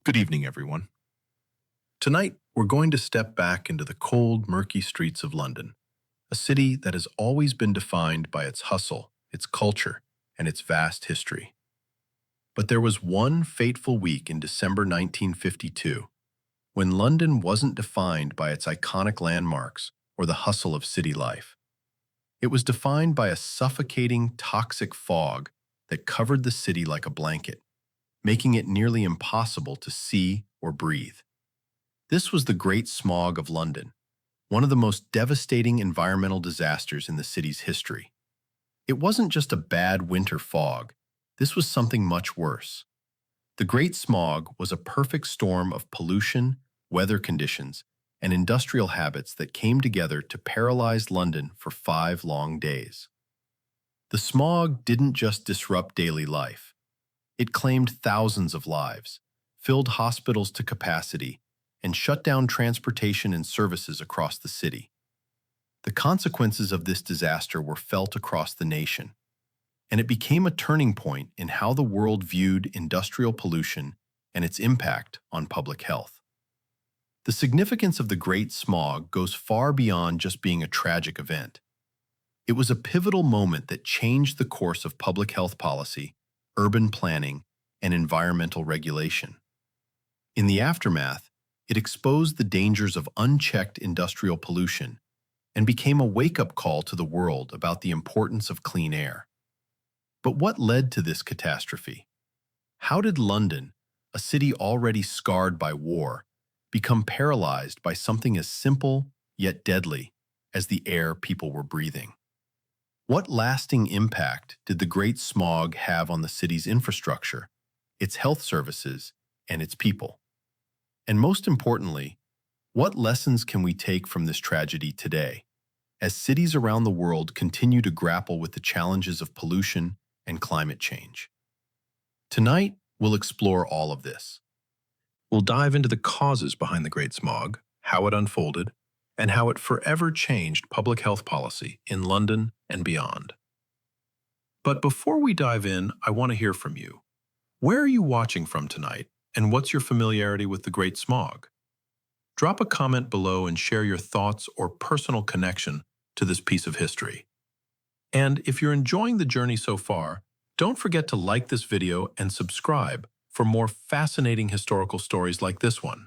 Good evening, everyone. Tonight, we're going to step back into the cold, murky streets of London, a city that has always been defined by its hustle, its culture, and its vast history. But there was one fateful week in December 1952 when London wasn't defined by its iconic landmarks or the hustle of city life. It was defined by a suffocating, toxic fog that covered the city like a blanket, making it nearly impossible to see or breathe. This was the Great Smog of London, one of the most devastating environmental disasters in the city's history. It wasn't just a bad winter fog, this was something much worse. The Great Smog was a perfect storm of pollution, weather conditions, and industrial habits that came together to paralyze London for 5 long days. The smog didn't just disrupt daily life. It claimed thousands of lives, filled hospitals to capacity, and shut down transportation and services across the city. The consequences of this disaster were felt across the nation, and it became a turning point in how the world viewed industrial pollution and its impact on public health. The significance of the Great Smog goes far beyond just being a tragic event. It was a pivotal moment that changed the course of public health policy, urban planning, and environmental regulation. In the aftermath, it exposed the dangers of unchecked industrial pollution and became a wake-up call to the world about the importance of clean air. But what led to this catastrophe? How did London, a city already scarred by war, become paralyzed by something as simple yet deadly as the air people were breathing? What lasting impact did the Great Smog have on the city's infrastructure, its health services, and its people? And most importantly, what lessons can we take from this tragedy today, as cities around the world continue to grapple with the challenges of pollution and climate change? Tonight, we'll explore all of this. We'll dive into the causes behind the Great Smog, how it unfolded, and how it forever changed public health policy in London and beyond. But before we dive in, I want to hear from you. Where are you watching from tonight, and what's your familiarity with the Great Smog? Drop a comment below and share your thoughts or personal connection to this piece of history. And if you're enjoying the journey so far, don't forget to like this video and subscribe for more fascinating historical stories like this one.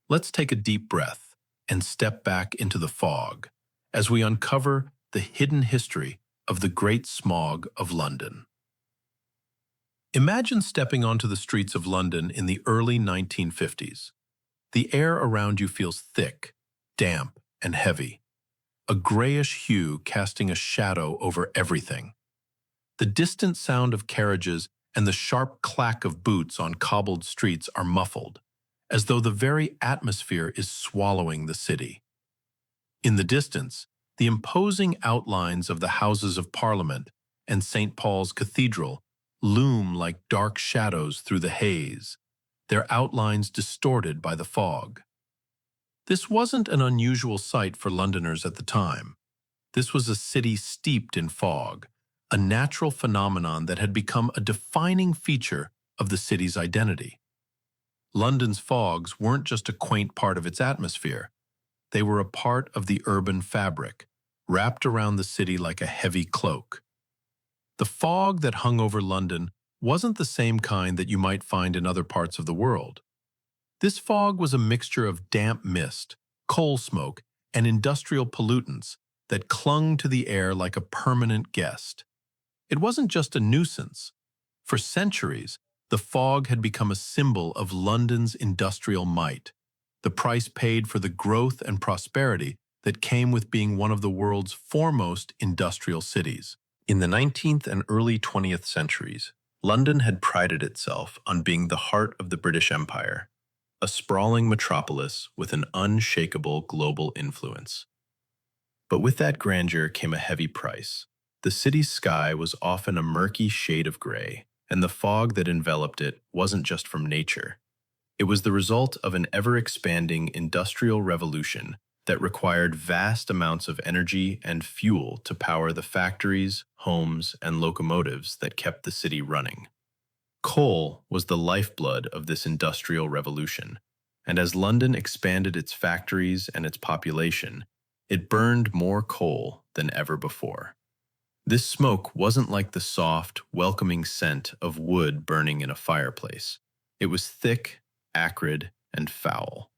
Let's take a deep breath and step back into the fog as we uncover the hidden history of the Great Smog of London. Imagine stepping onto the streets of London in the early 1950s. The air around you feels thick, damp, and heavy, a grayish hue casting a shadow over everything. The distant sound of carriages and the sharp clack of boots on cobbled streets are muffled, as though the very atmosphere is swallowing the city. In the distance, the imposing outlines of the Houses of Parliament and St. Paul's Cathedral loom like dark shadows through the haze, their outlines distorted by the fog. This wasn't an unusual sight for Londoners at the time. This was a city steeped in fog, a natural phenomenon that had become a defining feature of the city's identity. London's fogs weren't just a quaint part of its atmosphere. They were a part of the urban fabric, wrapped around the city like a heavy cloak. The fog that hung over London wasn't the same kind that you might find in other parts of the world. This fog was a mixture of damp mist, coal smoke, and industrial pollutants that clung to the air like a permanent guest. It wasn't just a nuisance. For centuries, the fog had become a symbol of London's industrial might, the price paid for the growth and prosperity that came with being one of the world's foremost industrial cities. In the 19th and early 20th centuries, London had prided itself on being the heart of the British Empire, a sprawling metropolis with an unshakable global influence. But with that grandeur came a heavy price. The city's sky was often a murky shade of gray, and the fog that enveloped it wasn't just from nature. It was the result of an ever-expanding industrial revolution that required vast amounts of energy and fuel to power the factories, homes, and locomotives that kept the city running. Coal was the lifeblood of this industrial revolution, and as London expanded its factories and its population, it burned more coal than ever before. This smoke wasn't like the soft, welcoming scent of wood burning in a fireplace. It was thick, acrid, and foul.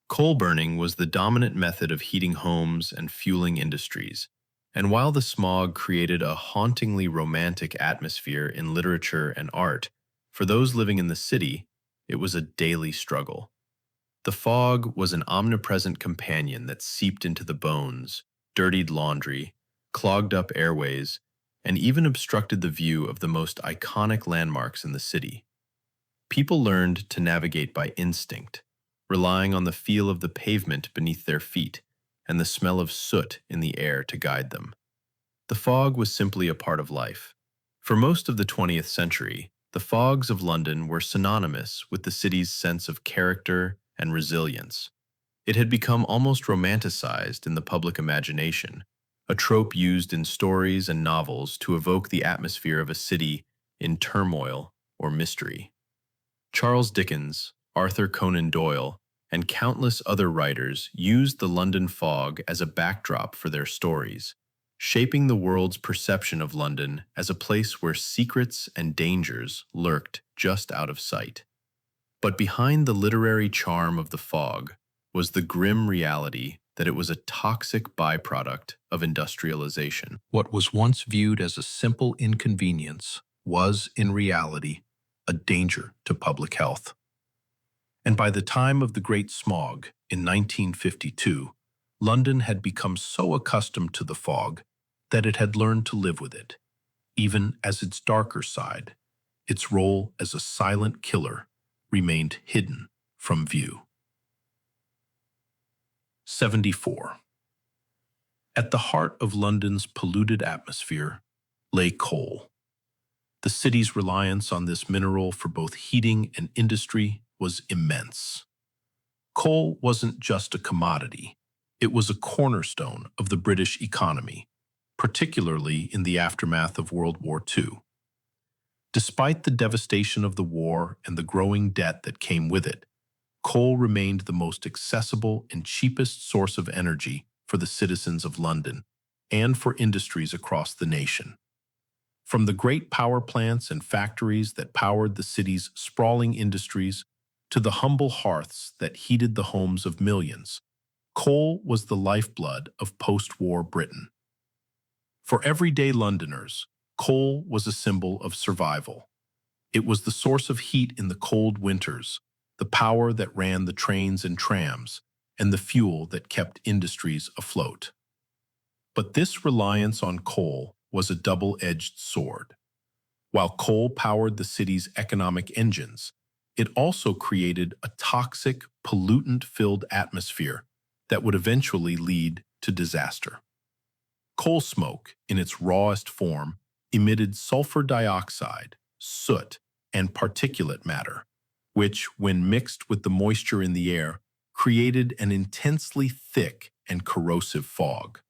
Coal burning was the dominant method of heating homes and fueling industries, and while the smog created a hauntingly romantic atmosphere in literature and art, for those living in the city, it was a daily struggle. The fog was an omnipresent companion that seeped into the bones, dirtied laundry, clogged up airways, and even obstructed the view of the most iconic landmarks in the city. People learned to navigate by instinct, relying on the feel of the pavement beneath their feet and the smell of soot in the air to guide them. The fog was simply a part of life. For most of the 20th century, the fogs of London were synonymous with the city's sense of character and resilience. It had become almost romanticized in the public imagination, a trope used in stories and novels to evoke the atmosphere of a city in turmoil or mystery. Charles Dickens, Arthur Conan Doyle, and countless other writers used the London fog as a backdrop for their stories, shaping the world's perception of London as a place where secrets and dangers lurked just out of sight. But behind the literary charm of the fog was the grim reality that it was a toxic byproduct of industrialization. What was once viewed as a simple inconvenience was, in reality, a danger to public health. And by the time of the Great Smog in 1952, London had become so accustomed to the fog that it had learned to live with it, even as its darker side, its role as a silent killer, remained hidden from view. 74. At the heart of London's polluted atmosphere lay coal. The city's reliance on this mineral for both heating and industry was immense. Coal wasn't just a commodity, it was a cornerstone of the British economy, particularly in the aftermath of World War II. Despite the devastation of the war and the growing debt that came with it, coal remained the most accessible and cheapest source of energy for the citizens of London and for industries across the nation. From the great power plants and factories that powered the city's sprawling industries to the humble hearths that heated the homes of millions, coal was the lifeblood of post-war Britain. For everyday Londoners, coal was a symbol of survival. It was the source of heat in the cold winters, the power that ran the trains and trams, and the fuel that kept industries afloat. But this reliance on coal was a double-edged sword. While coal powered the city's economic engines, it also created a toxic, pollutant-filled atmosphere that would eventually lead to disaster. Coal smoke, in its rawest form, emitted sulfur dioxide, soot, and particulate matter, which, when mixed with the moisture in the air, created an intensely thick and corrosive fog.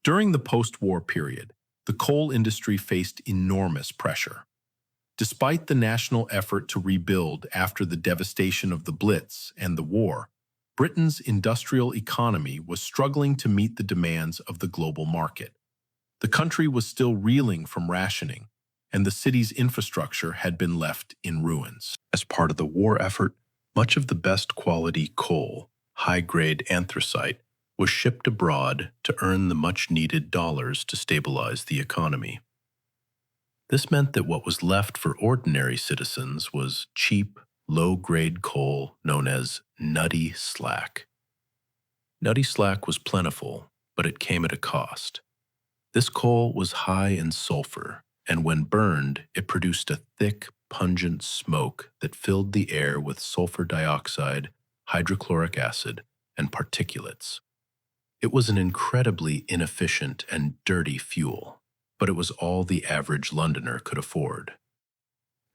During the post-war period, the coal industry faced enormous pressure. Despite the national effort to rebuild after the devastation of the Blitz and the war, Britain's industrial economy was struggling to meet the demands of the global market. The country was still reeling from rationing, and the city's infrastructure had been left in ruins. As part of the war effort, much of the best quality coal, high-grade anthracite, was shipped abroad to earn the much-needed dollars to stabilize the economy. This meant that what was left for ordinary citizens was cheap, low-grade coal known as nutty slack. Nutty slack was plentiful, but it came at a cost. This coal was high in sulfur, and when burned, it produced a thick, pungent smoke that filled the air with sulfur dioxide, hydrochloric acid, and particulates. It was an incredibly inefficient and dirty fuel, but it was all the average Londoner could afford.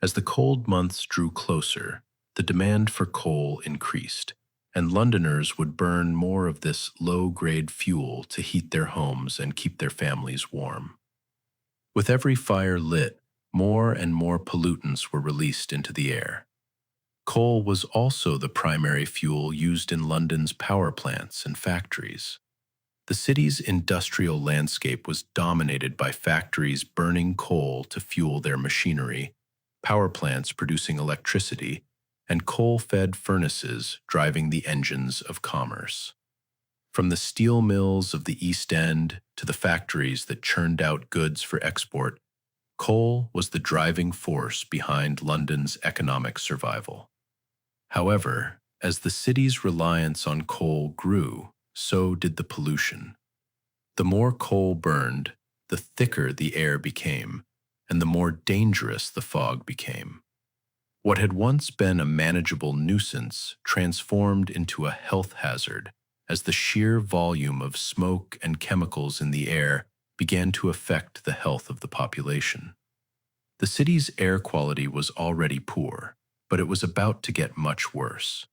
As the cold months drew closer, the demand for coal increased, and Londoners would burn more of this low-grade fuel to heat their homes and keep their families warm. With every fire lit, more and more pollutants were released into the air. Coal was also the primary fuel used in London's power plants and factories. The city's industrial landscape was dominated by factories burning coal to fuel their machinery, power plants producing electricity, and coal-fed furnaces driving the engines of commerce. From the steel mills of the East End to the factories that churned out goods for export, coal was the driving force behind London's economic survival. However, as the city's reliance on coal grew, so did the pollution. The more coal burned, the thicker the air became, and the more dangerous the fog became. What had once been a manageable nuisance transformed into a health hazard as the sheer volume of smoke and chemicals in the air began to affect the health of the population. The city's air quality was already poor, but it was about to get much worse.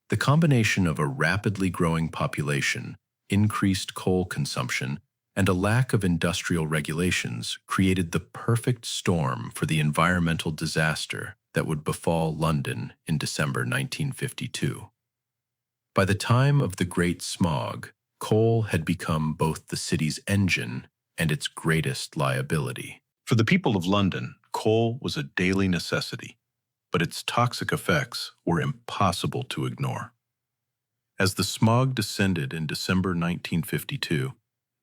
The combination of a rapidly growing population, increased coal consumption, and a lack of industrial regulations created the perfect storm for the environmental disaster that would befall London in December 1952. By the time of the Great Smog, coal had become both the city's engine and its greatest liability. For the people of London, coal was a daily necessity, but its toxic effects were impossible to ignore. As the smog descended in December 1952,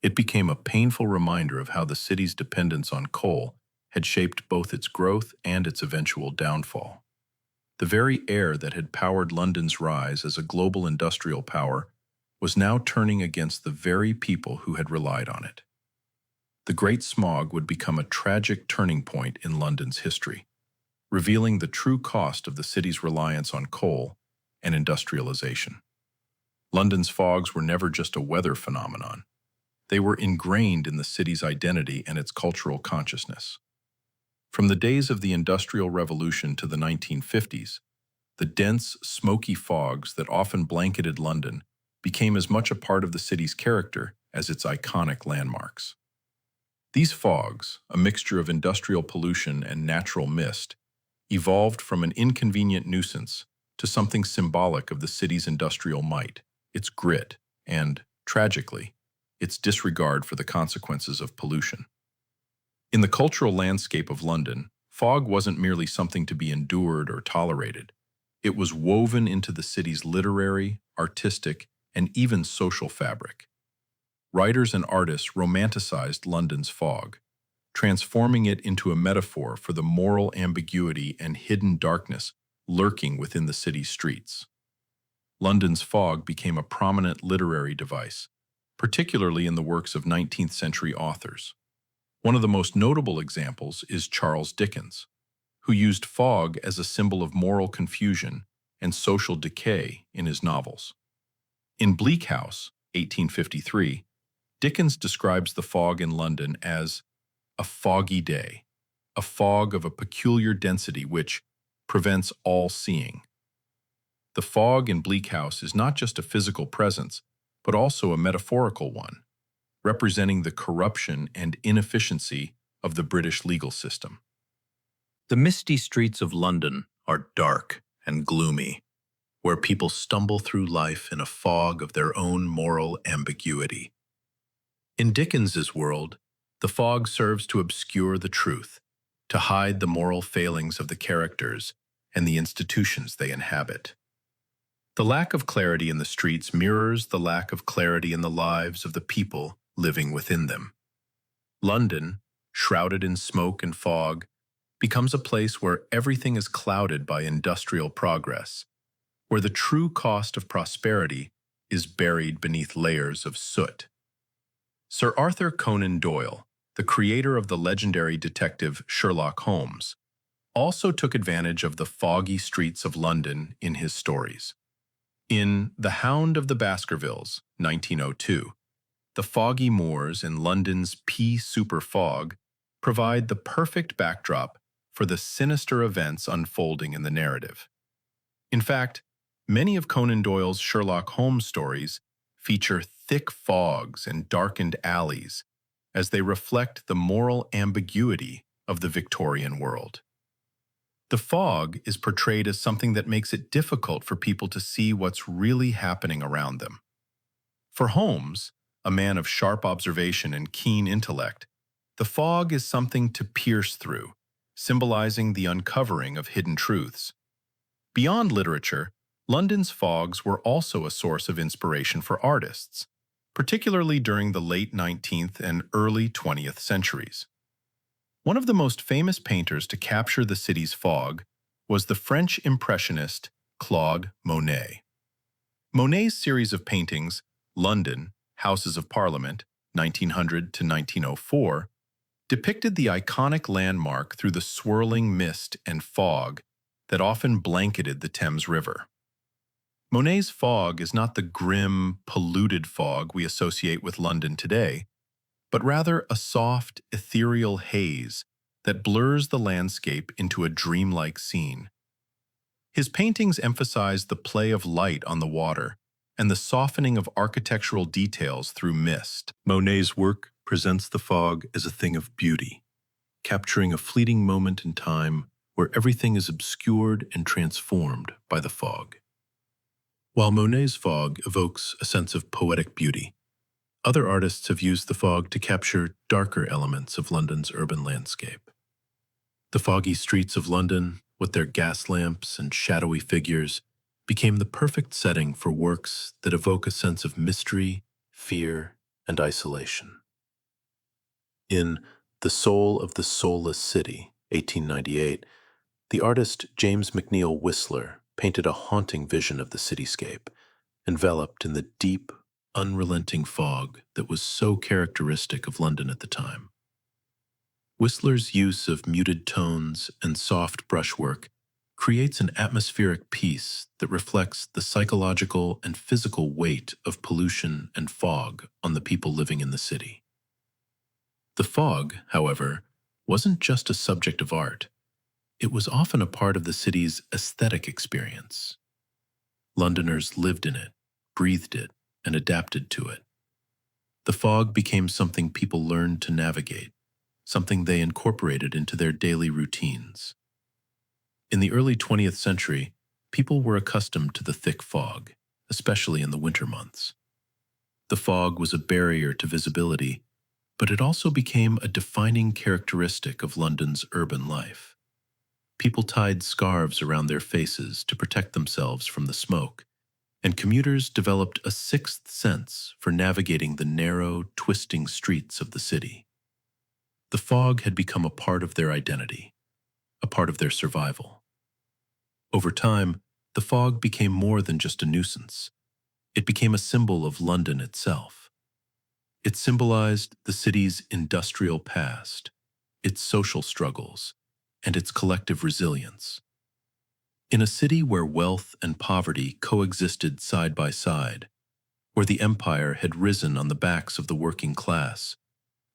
it became a painful reminder of how the city's dependence on coal had shaped both its growth and its eventual downfall. The very air that had powered London's rise as a global industrial power was now turning against the very people who had relied on it. The Great Smog would become a tragic turning point in London's history, revealing the true cost of the city's reliance on coal and industrialization. London's fogs were never just a weather phenomenon. They were ingrained in the city's identity and its cultural consciousness. From the days of the Industrial Revolution to the 1950s, the dense, smoky fogs that often blanketed London became as much a part of the city's character as its iconic landmarks. These fogs, a mixture of industrial pollution and natural mist, evolved from an inconvenient nuisance to something symbolic of the city's industrial might, its grit, and, tragically, its disregard for the consequences of pollution. In the cultural landscape of London, fog wasn't merely something to be endured or tolerated. It was woven into the city's literary, artistic, and even social fabric. Writers and artists romanticized London's fog, transforming it into a metaphor for the moral ambiguity and hidden darkness lurking within the city's streets. London's fog became a prominent literary device, particularly in the works of 19th century authors. One of the most notable examples is Charles Dickens, who used fog as a symbol of moral confusion and social decay in his novels. In Bleak House, 1853, Dickens describes the fog in London as a foggy day, a fog of a peculiar density which prevents all seeing. The fog in Bleak House is not just a physical presence, but also a metaphorical one, representing the corruption and inefficiency of the British legal system. The misty streets of London are dark and gloomy, where people stumble through life in a fog of their own moral ambiguity. In Dickens's world, the fog serves to obscure the truth, to hide the moral failings of the characters and the institutions they inhabit. The lack of clarity in the streets mirrors the lack of clarity in the lives of the people living within them. London, shrouded in smoke and fog, becomes a place where everything is clouded by industrial progress, where the true cost of prosperity is buried beneath layers of soot. Sir Arthur Conan Doyle, the creator of the legendary detective Sherlock Holmes, also took advantage of the foggy streets of London in his stories. In The Hound of the Baskervilles, 1902, the foggy moors in London's pea soup fog provide the perfect backdrop for the sinister events unfolding in the narrative. In fact, many of Conan Doyle's Sherlock Holmes stories feature thick fogs and darkened alleys as they reflect the moral ambiguity of the Victorian world. The fog is portrayed as something that makes it difficult for people to see what's really happening around them. For Holmes, a man of sharp observation and keen intellect, the fog is something to pierce through, symbolizing the uncovering of hidden truths. Beyond literature, London's fogs were also a source of inspiration for artists, particularly during the late 19th and early 20th centuries. One of the most famous painters to capture the city's fog was the French impressionist Claude Monet. Monet's series of paintings, London, Houses of Parliament, 1900 to 1904, depicted the iconic landmark through the swirling mist and fog that often blanketed the Thames River. Monet's fog is not the grim, polluted fog we associate with London today, but rather a soft, ethereal haze that blurs the landscape into a dreamlike scene. His paintings emphasize the play of light on the water and the softening of architectural details through mist. Monet's work presents the fog as a thing of beauty, capturing a fleeting moment in time where everything is obscured and transformed by the fog. While Monet's fog evokes a sense of poetic beauty, other artists have used the fog to capture darker elements of London's urban landscape. The foggy streets of London, with their gas lamps and shadowy figures, became the perfect setting for works that evoke a sense of mystery, fear, and isolation. In The Soul of the Soulless City, 1898, the artist James McNeill Whistler painted a haunting vision of the cityscape, enveloped in the deep, unrelenting fog that was so characteristic of London at the time. Whistler's use of muted tones and soft brushwork creates an atmospheric piece that reflects the psychological and physical weight of pollution and fog on the people living in the city. The fog, however, wasn't just a subject of art. It was often a part of the city's aesthetic experience. Londoners lived in it, breathed it, and adapted to it. The fog became something people learned to navigate, something they incorporated into their daily routines. In the early 20th century, people were accustomed to the thick fog, especially in the winter months. The fog was a barrier to visibility, but it also became a defining characteristic of London's urban life. People tied scarves around their faces to protect themselves from the smoke, and commuters developed a sixth sense for navigating the narrow, twisting streets of the city. The fog had become a part of their identity, a part of their survival. Over time, the fog became more than just a nuisance. It became a symbol of London itself. It symbolized the city's industrial past, its social struggles, and its collective resilience. In a city where wealth and poverty coexisted side by side, where the empire had risen on the backs of the working class,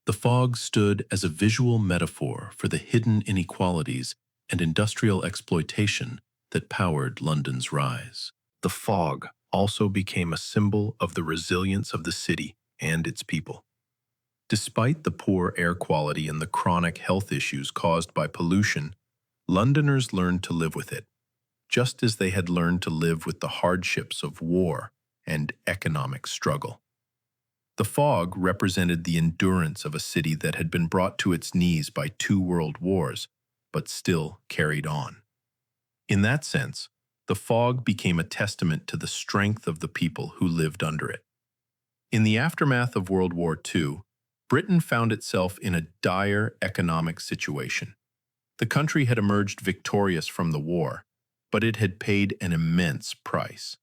the fog stood as a visual metaphor for the hidden inequalities and industrial exploitation that powered London's rise. The fog also became a symbol of the resilience of the city and its people. Despite the poor air quality and the chronic health issues caused by pollution, Londoners learned to live with it, just as they had learned to live with the hardships of war and economic struggle. The fog represented the endurance of a city that had been brought to its knees by 2 world wars, but still carried on. In that sense, the fog became a testament to the strength of the people who lived under it. In the aftermath of World War II, Britain found itself in a dire economic situation. The country had emerged victorious from the war, but it had paid an immense price.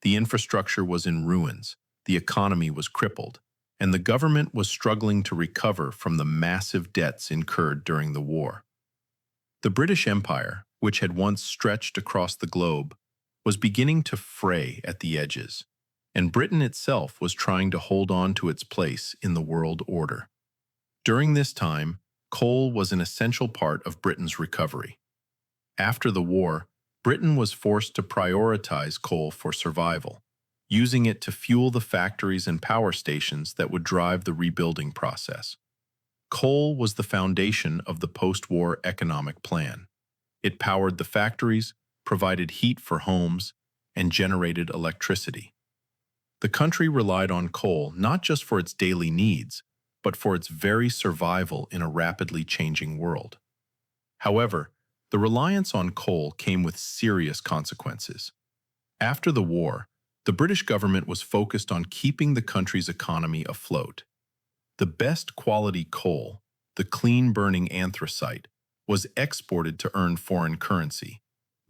The infrastructure was in ruins, the economy was crippled, and the government was struggling to recover from the massive debts incurred during the war. The British Empire, which had once stretched across the globe, was beginning to fray at the edges, and Britain itself was trying to hold on to its place in the world order. During this time, coal was an essential part of Britain's recovery. After the war, Britain was forced to prioritize coal for survival, using it to fuel the factories and power stations that would drive the rebuilding process. Coal was the foundation of the post-war economic plan. It powered the factories, provided heat for homes, and generated electricity. The country relied on coal not just for its daily needs, but for its very survival in a rapidly changing world. However, the reliance on coal came with serious consequences. After the war, the British government was focused on keeping the country's economy afloat. The best quality coal, the clean-burning anthracite, was exported to earn foreign currency,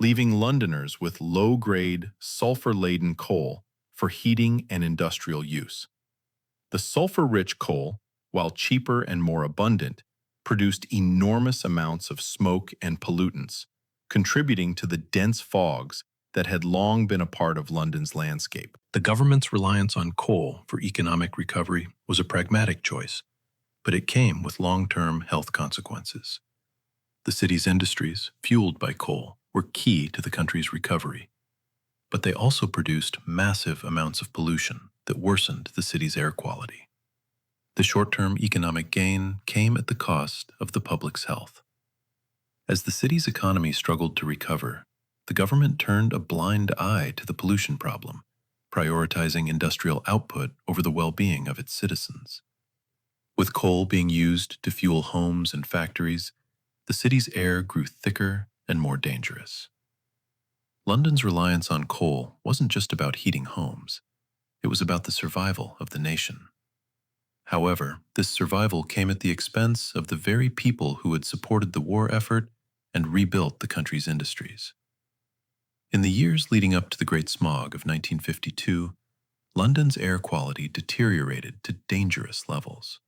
leaving Londoners with low-grade, sulfur-laden coal for heating and industrial use. The sulfur-rich coal, while cheaper and more abundant, produced enormous amounts of smoke and pollutants, contributing to the dense fogs that had long been a part of London's landscape. The government's reliance on coal for economic recovery was a pragmatic choice, but it came with long-term health consequences. The city's industries, fueled by coal, were key to the country's recovery, but they also produced massive amounts of pollution that worsened the city's air quality. The short-term economic gain came at the cost of the public's health. As the city's economy struggled to recover, the government turned a blind eye to the pollution problem, prioritizing industrial output over the well-being of its citizens. With coal being used to fuel homes and factories, the city's air grew thicker and more dangerous. London's reliance on coal wasn't just about heating homes. It was about the survival of the nation. However, this survival came at the expense of the very people who had supported the war effort and rebuilt the country's industries. In the years leading up to the Great Smog of 1952, London's air quality deteriorated to dangerous levels.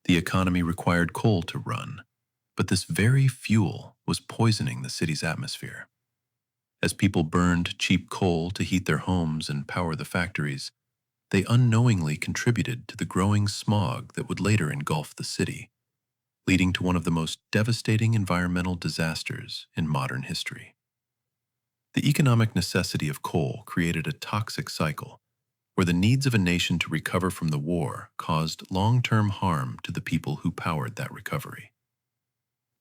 The economy required coal to run, but this very fuel was poisoning the city's atmosphere. As people burned cheap coal to heat their homes and power the factories, they unknowingly contributed to the growing smog that would later engulf the city, leading to one of the most devastating environmental disasters in modern history. The economic necessity of coal created a toxic cycle where the needs of a nation to recover from the war caused long-term harm to the people who powered that recovery.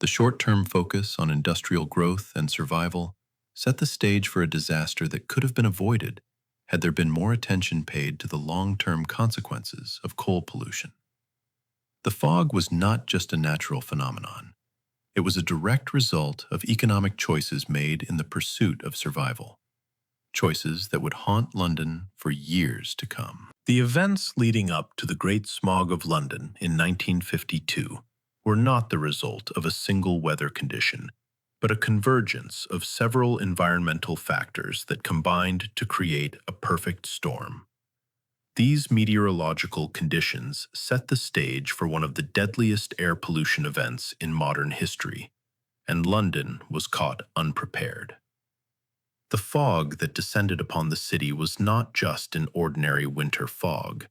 The short-term focus on industrial growth and survival set the stage for a disaster that could have been avoided had there been more attention paid to the long-term consequences of coal pollution. The fog was not just a natural phenomenon. It was a direct result of economic choices made in the pursuit of survival, choices that would haunt London for years to come. The events leading up to the Great Smog of London in 1952 were not the result of a single weather condition, but a convergence of several environmental factors that combined to create a perfect storm. These meteorological conditions set the stage for one of the deadliest air pollution events in modern history, and London was caught unprepared. The fog that descended upon the city was not just an ordinary winter fog.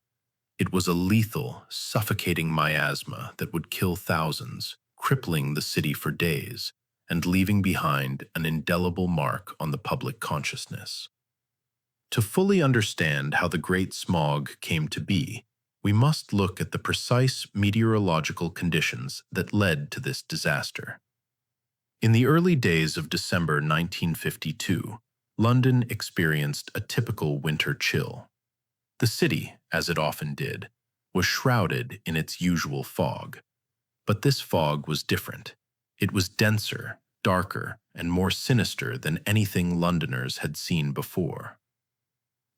It was a lethal, suffocating miasma that would kill thousands, crippling the city for days, and leaving behind an indelible mark on the public consciousness. To fully understand how the Great Smog came to be, we must look at the precise meteorological conditions that led to this disaster. In the early days of December 1952, London experienced a typical winter chill. The city, as it often did, was shrouded in its usual fog. But this fog was different. It was denser, darker, and more sinister than anything Londoners had seen before.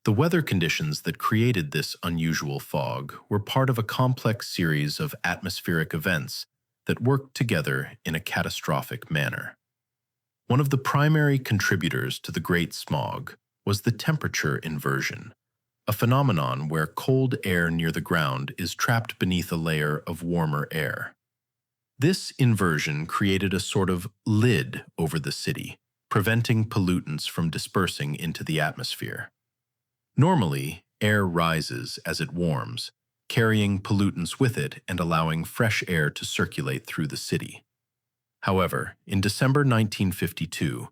The weather conditions that created this unusual fog were part of a complex series of atmospheric events that worked together in a catastrophic manner. One of the primary contributors to the Great Smog was the temperature inversion, a phenomenon where cold air near the ground is trapped beneath a layer of warmer air. This inversion created a sort of lid over the city, preventing pollutants from dispersing into the atmosphere. Normally, air rises as it warms, carrying pollutants with it and allowing fresh air to circulate through the city. However, in December 1952,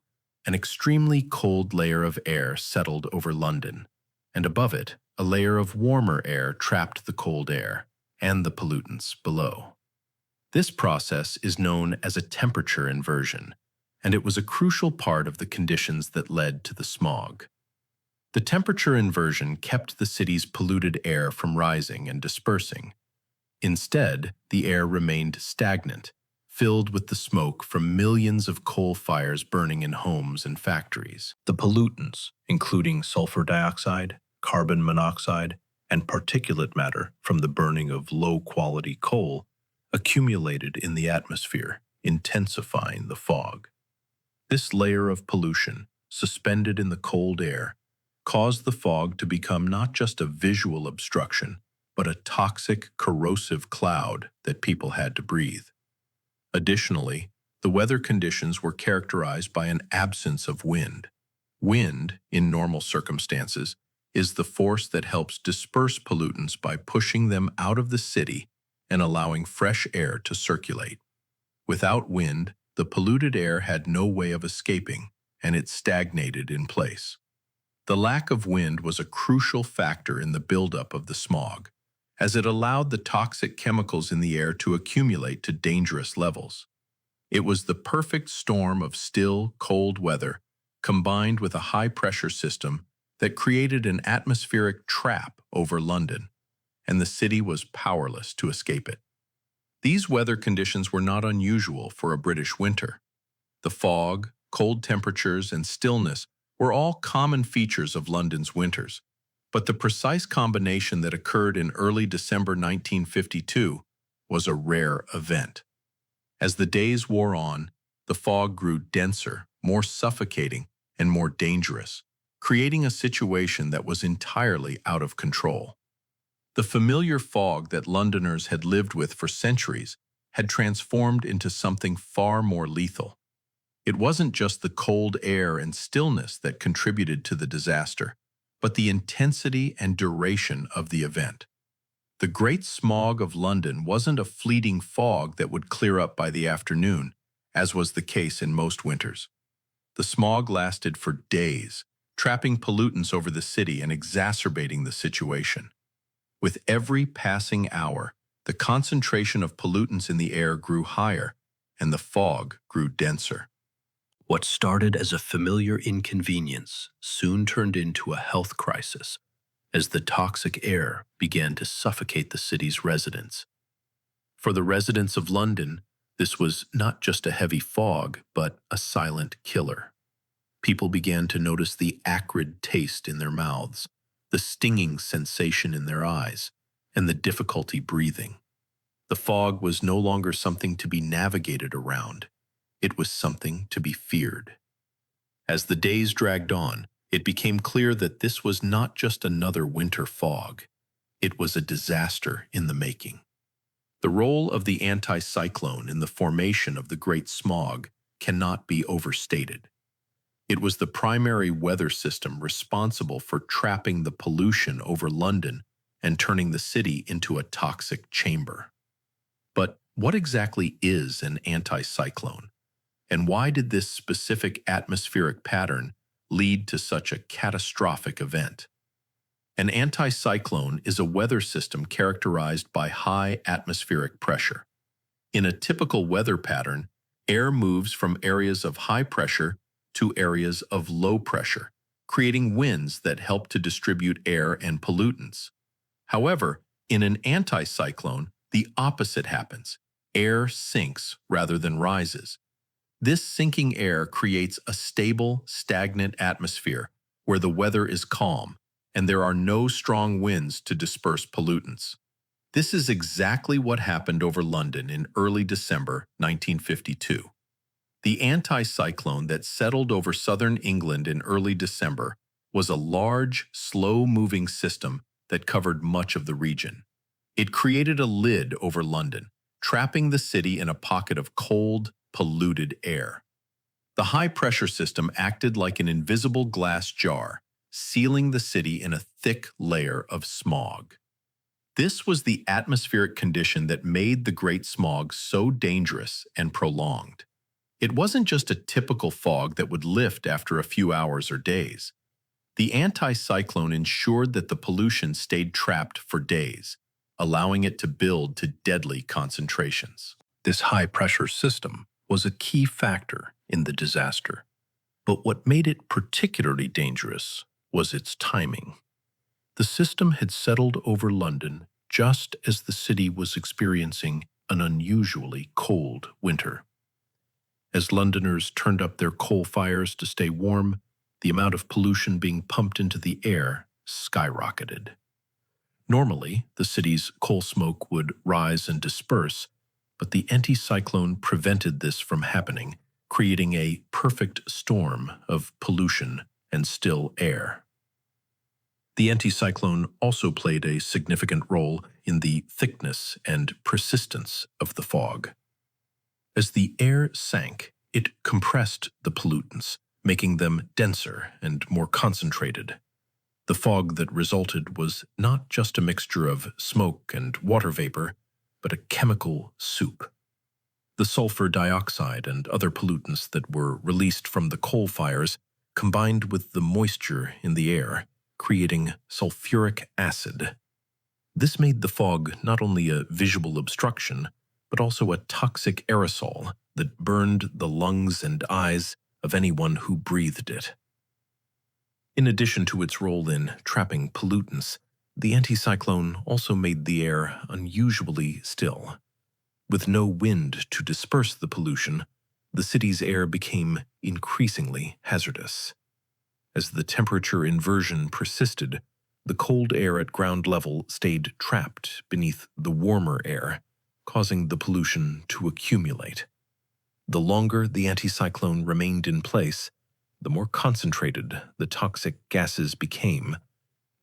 an extremely cold layer of air settled over London, and above it, a layer of warmer air trapped the cold air and the pollutants below. This process is known as a temperature inversion, and it was a crucial part of the conditions that led to the smog. The temperature inversion kept the city's polluted air from rising and dispersing. Instead, the air remained stagnant, filled with the smoke from millions of coal fires burning in homes and factories. The pollutants, including sulfur dioxide, carbon monoxide, and particulate matter from the burning of low-quality coal, accumulated in the atmosphere, intensifying the fog. This layer of pollution, suspended in the cold air, caused the fog to become not just a visual obstruction, but a toxic, corrosive cloud that people had to breathe. Additionally, the weather conditions were characterized by an absence of wind. Wind, in normal circumstances, is the force that helps disperse pollutants by pushing them out of the city and allowing fresh air to circulate. Without wind, the polluted air had no way of escaping, and it stagnated in place. The lack of wind was a crucial factor in the buildup of the smog, as it allowed the toxic chemicals in the air to accumulate to dangerous levels. It was the perfect storm of still, cold weather, combined with a high-pressure system that created an atmospheric trap over London, and the city was powerless to escape it. These weather conditions were not unusual for a British winter. The fog, cold temperatures, and stillness were all common features of London's winters, but the precise combination that occurred in early December 1952 was a rare event. As the days wore on, the fog grew denser, more suffocating, and more dangerous, creating a situation that was entirely out of control. The familiar fog that Londoners had lived with for centuries had transformed into something far more lethal. It wasn't just the cold air and stillness that contributed to the disaster, but the intensity and duration of the event. The Great Smog of London wasn't a fleeting fog that would clear up by the afternoon, as was the case in most winters. The smog lasted for days, trapping pollutants over the city and exacerbating the situation. With every passing hour, the concentration of pollutants in the air grew higher, and the fog grew denser. What started as a familiar inconvenience soon turned into a health crisis as the toxic air began to suffocate the city's residents. For the residents of London, this was not just a heavy fog, but a silent killer. People began to notice the acrid taste in their mouths, the stinging sensation in their eyes, and the difficulty breathing. The fog was no longer something to be navigated around. It was something to be feared. As the days dragged on, it became clear that this was not just another winter fog. It was a disaster in the making. The role of the anticyclone in the formation of the Great Smog cannot be overstated. It was the primary weather system responsible for trapping the pollution over London and turning the city into a toxic chamber. But what exactly is an anticyclone? And why did this specific atmospheric pattern lead to such a catastrophic event? An anticyclone is a weather system characterized by high atmospheric pressure. In a typical weather pattern, air moves from areas of high pressure to areas of low pressure, creating winds that help to distribute air and pollutants. However, in an anticyclone, the opposite happens. Air sinks rather than rises. This sinking air creates a stable, stagnant atmosphere where the weather is calm and there are no strong winds to disperse pollutants. This is exactly what happened over London in early December 1952. The anticyclone that settled over southern England in early December was a large, slow-moving system that covered much of the region. It created a lid over London, trapping the city in a pocket of cold, polluted air. The high-pressure system acted like an invisible glass jar, sealing the city in a thick layer of smog. This was the atmospheric condition that made the Great Smog so dangerous and prolonged. It wasn't just a typical fog that would lift after a few hours or days. The anticyclone ensured that the pollution stayed trapped for days, allowing it to build to deadly concentrations. This high-pressure system was a key factor in the disaster. But what made it particularly dangerous was its timing. The system had settled over London just as the city was experiencing an unusually cold winter. As Londoners turned up their coal fires to stay warm, the amount of pollution being pumped into the air skyrocketed. Normally, the city's coal smoke would rise and disperse, but the anticyclone prevented this from happening, creating a perfect storm of pollution and still air. The anticyclone also played a significant role in the thickness and persistence of the fog. As the air sank, it compressed the pollutants, making them denser and more concentrated. The fog that resulted was not just a mixture of smoke and water vapor, but a chemical soup. The sulfur dioxide and other pollutants that were released from the coal fires combined with the moisture in the air, creating sulfuric acid. This made the fog not only a visual obstruction, but also a toxic aerosol that burned the lungs and eyes of anyone who breathed it. In addition to its role in trapping pollutants, the anticyclone also made the air unusually still. With no wind to disperse the pollution, the city's air became increasingly hazardous. As the temperature inversion persisted, the cold air at ground level stayed trapped beneath the warmer air, causing the pollution to accumulate. The longer the anticyclone remained in place, the more concentrated the toxic gases became,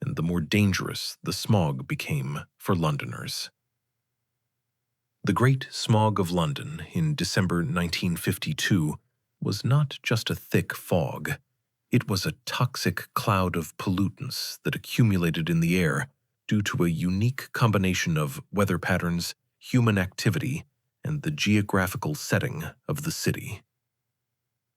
and the more dangerous the smog became for Londoners. The Great Smog of London in December 1952 was not just a thick fog. It was a toxic cloud of pollutants that accumulated in the air due to a unique combination of weather patterns, human activity, and the geographical setting of the city.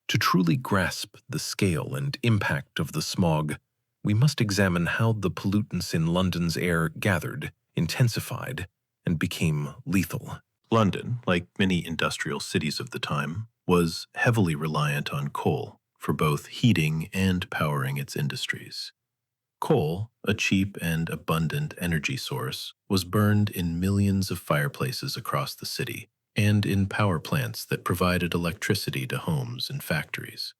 To truly grasp the scale and impact of the smog, we must examine how the pollutants in London's air gathered, intensified, and became lethal. London, like many industrial cities of the time, was heavily reliant on coal for both heating and powering its industries. Coal, a cheap and abundant energy source, was burned in millions of fireplaces across the city and in power plants that provided electricity to homes and factories.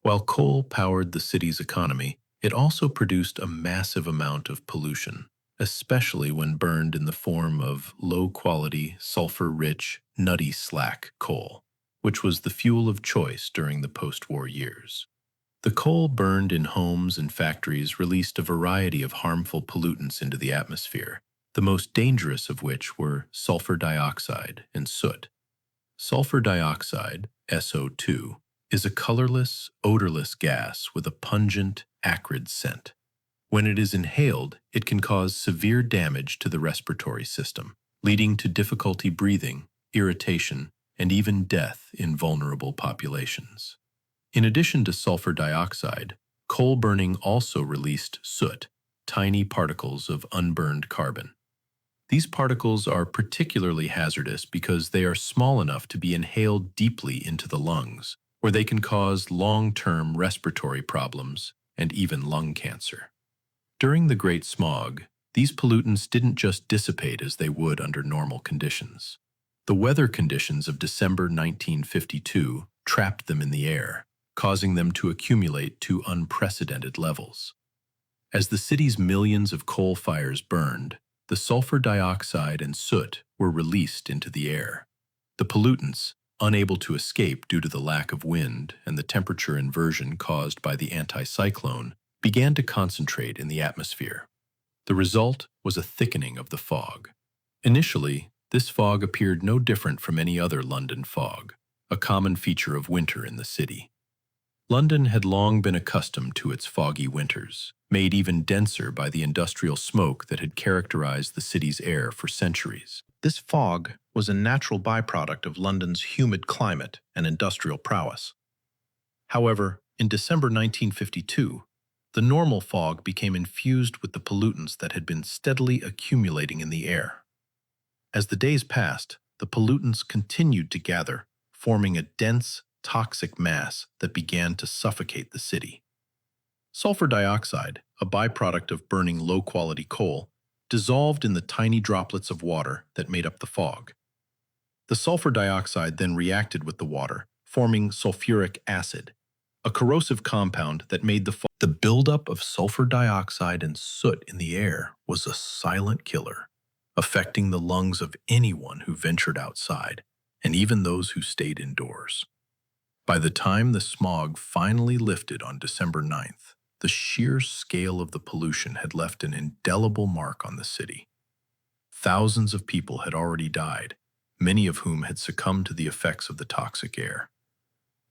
While coal powered the city's economy, it also produced a massive amount of pollution, especially when burned in the form of low-quality, sulfur-rich, nutty slack coal, which was the fuel of choice during the post-war years. The coal burned in homes and factories released a variety of harmful pollutants into the atmosphere, the most dangerous of which were sulfur dioxide and soot. Sulfur dioxide, SO2, is a colorless, odorless gas with a pungent, acrid scent. When it is inhaled, it can cause severe damage to the respiratory system, leading to difficulty breathing, irritation, and even death in vulnerable populations. In addition to sulfur dioxide, coal burning also released soot, tiny particles of unburned carbon. These particles are particularly hazardous because they are small enough to be inhaled deeply into the lungs, where they can cause long-term respiratory problems and even lung cancer. During the Great Smog, these pollutants didn't just dissipate as they would under normal conditions. The weather conditions of December 1952 trapped them in the air, causing them to accumulate to unprecedented levels. As the city's millions of coal fires burned, the sulfur dioxide and soot were released into the air. The pollutants, unable to escape due to the lack of wind and the temperature inversion caused by the anticyclone, began to concentrate in the atmosphere. The result was a thickening of the fog. Initially, this fog appeared no different from any other London fog, a common feature of winter in the city. London had long been accustomed to its foggy winters, made even denser by the industrial smoke that had characterized the city's air for centuries. This fog was a natural byproduct of London's humid climate and industrial prowess. However, in December 1952, the normal fog became infused with the pollutants that had been steadily accumulating in the air. As the days passed, the pollutants continued to gather, forming a dense, toxic mass that began to suffocate the city. Sulfur dioxide, a byproduct of burning low-quality coal, dissolved in the tiny droplets of water that made up the fog. The sulfur dioxide then reacted with the water, forming sulfuric acid, a corrosive compound that made the fog. The buildup of sulfur dioxide and soot in the air was a silent killer, affecting the lungs of anyone who ventured outside, and even those who stayed indoors. By the time the smog finally lifted on December 9th, the sheer scale of the pollution had left an indelible mark on the city. Thousands of people had already died, many of whom had succumbed to the effects of the toxic air.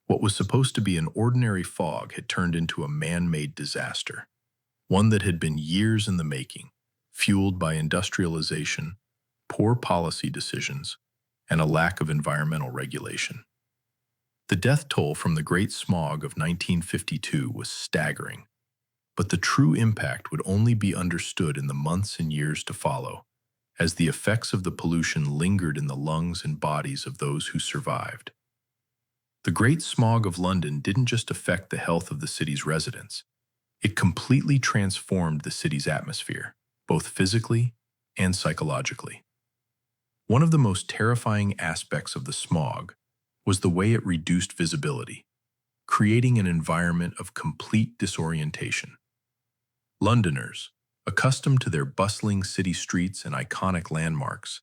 What was supposed to be an ordinary fog had turned into a man-made disaster, one that had been years in the making, fueled by industrialization, poor policy decisions, and a lack of environmental regulation. The death toll from the Great Smog of 1952 was staggering, but the true impact would only be understood in the months and years to follow, as the effects of the pollution lingered in the lungs and bodies of those who survived. The Great Smog of London didn't just affect the health of the city's residents. It completely transformed the city's atmosphere, both physically and psychologically. One of the most terrifying aspects of the smog was the way it reduced visibility, creating an environment of complete disorientation. Londoners, accustomed to their bustling city streets and iconic landmarks,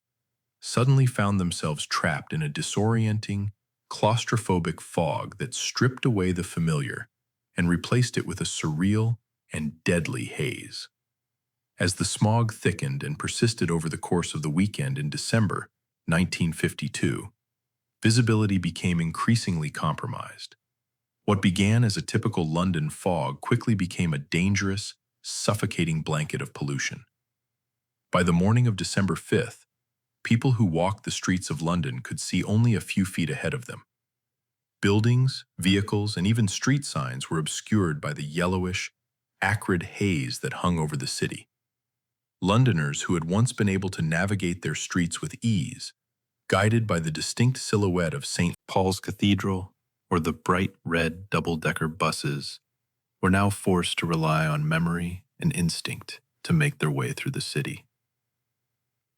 suddenly found themselves trapped in a disorienting, claustrophobic fog that stripped away the familiar and replaced it with a surreal and deadly haze. As the smog thickened and persisted over the course of the weekend in December 1952, visibility became increasingly compromised. What began as a typical London fog quickly became a dangerous, suffocating blanket of pollution. By the morning of December 5th, people who walked the streets of London could see only a few feet ahead of them. Buildings, vehicles, and even street signs were obscured by the yellowish, acrid haze that hung over the city. Londoners who had once been able to navigate their streets with ease, guided by the distinct silhouette of St. Paul's Cathedral or the bright red double-decker buses, were now forced to rely on memory and instinct to make their way through the city.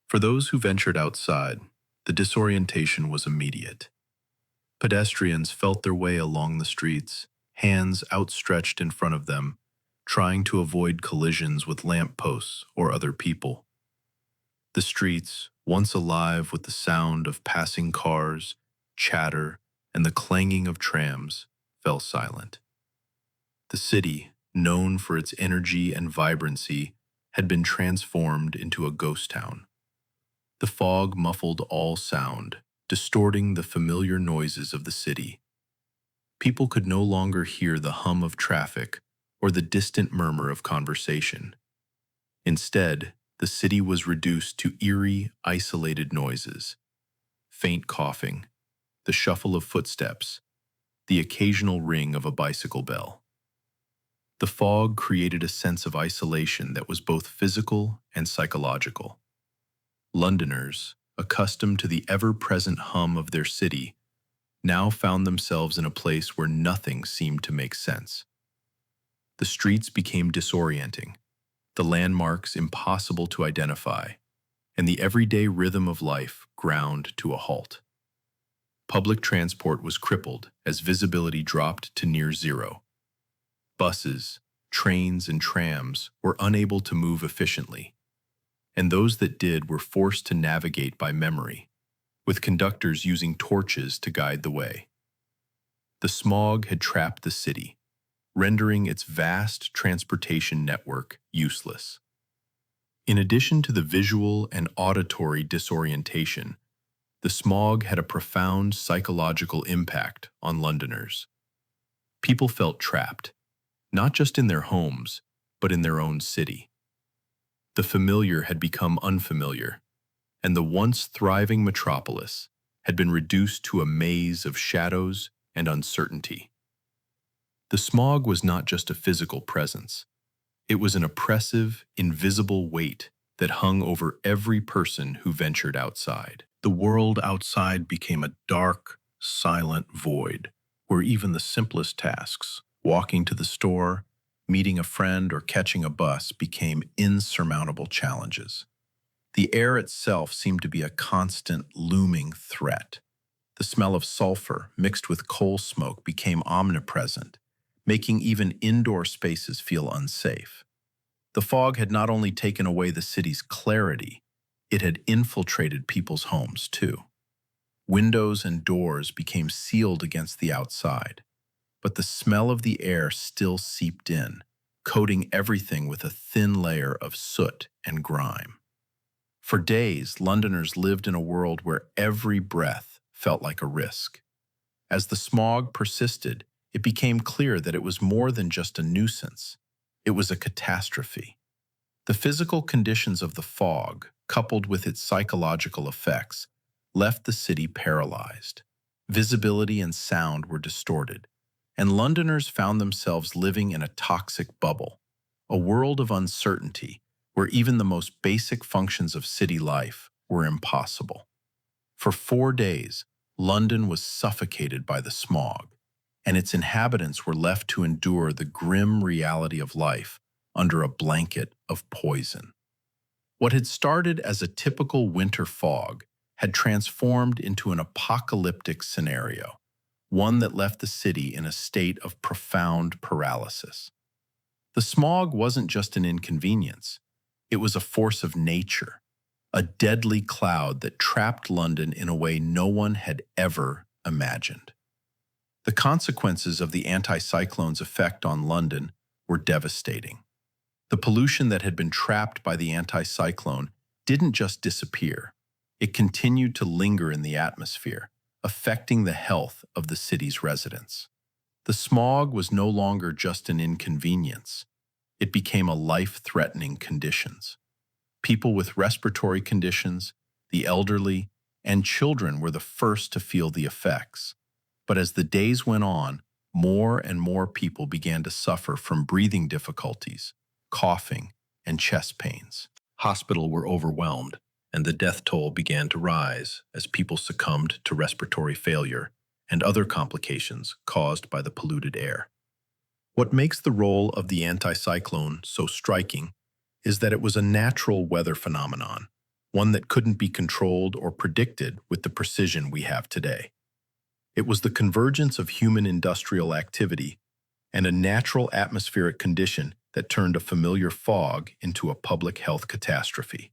For those who ventured outside, the disorientation was immediate. Pedestrians felt their way along the streets, hands outstretched in front of them, trying to avoid collisions with lampposts or other people. The streets, once alive with the sound of passing cars, chatter, and the clanging of trams, fell silent. The city, known for its energy and vibrancy, had been transformed into a ghost town. The fog muffled all sound, distorting the familiar noises of the city. People could no longer hear the hum of traffic or the distant murmur of conversation. Instead, the city was reduced to eerie, isolated noises: faint coughing, the shuffle of footsteps, the occasional ring of a bicycle bell. The fog created a sense of isolation that was both physical and psychological. Londoners, accustomed to the ever-present hum of their city, now found themselves in a place where nothing seemed to make sense. The streets became disorienting, the landmarks impossible to identify, and the everyday rhythm of life ground to a halt. Public transport was crippled as visibility dropped to near zero. Buses, trains, and trams were unable to move efficiently, and those that did were forced to navigate by memory, with conductors using torches to guide the way. The smog had trapped the city, rendering its vast transportation network useless. In addition to the visual and auditory disorientation, the smog had a profound psychological impact on Londoners. People felt trapped, not just in their homes, but in their own city. The familiar had become unfamiliar, and the once thriving metropolis had been reduced to a maze of shadows and uncertainty. The smog was not just a physical presence. It was an oppressive, invisible weight that hung over every person who ventured outside. The world outside became a dark, silent void where even the simplest tasks, walking to the store, meeting a friend, or catching a bus, became insurmountable challenges. The air itself seemed to be a constant, looming threat. The smell of sulfur mixed with coal smoke became omnipresent, making even indoor spaces feel unsafe. The fog had not only taken away the city's clarity, it had infiltrated people's homes too. Windows and doors became sealed against the outside, but the smell of the air still seeped in, coating everything with a thin layer of soot and grime. For days, Londoners lived in a world where every breath felt like a risk. As the smog persisted, it became clear that it was more than just a nuisance. It was a catastrophe. The physical conditions of the fog, coupled with its psychological effects, left the city paralyzed. Visibility and sound were distorted, and Londoners found themselves living in a toxic bubble, a world of uncertainty where even the most basic functions of city life were impossible. For 4 days, London was suffocated by the smog, and its inhabitants were left to endure the grim reality of life under a blanket of poison. What had started as a typical winter fog had transformed into an apocalyptic scenario, one that left the city in a state of profound paralysis. The smog wasn't just an inconvenience, it was a force of nature, a deadly cloud that trapped London in a way no one had ever imagined. The consequences of the anticyclone's effect on London were devastating. The pollution that had been trapped by the anticyclone didn't just disappear. It continued to linger in the atmosphere, affecting the health of the city's residents. The smog was no longer just an inconvenience. It became a life-threatening condition. People with respiratory conditions, the elderly, and children were the first to feel the effects. But as the days went on, more and more people began to suffer from breathing difficulties, coughing, and chest pains. Hospitals were overwhelmed, and the death toll began to rise as people succumbed to respiratory failure and other complications caused by the polluted air. What makes the role of the anticyclone so striking is that it was a natural weather phenomenon, one that couldn't be controlled or predicted with the precision we have today. It was the convergence of human industrial activity and a natural atmospheric condition that turned a familiar fog into a public health catastrophe.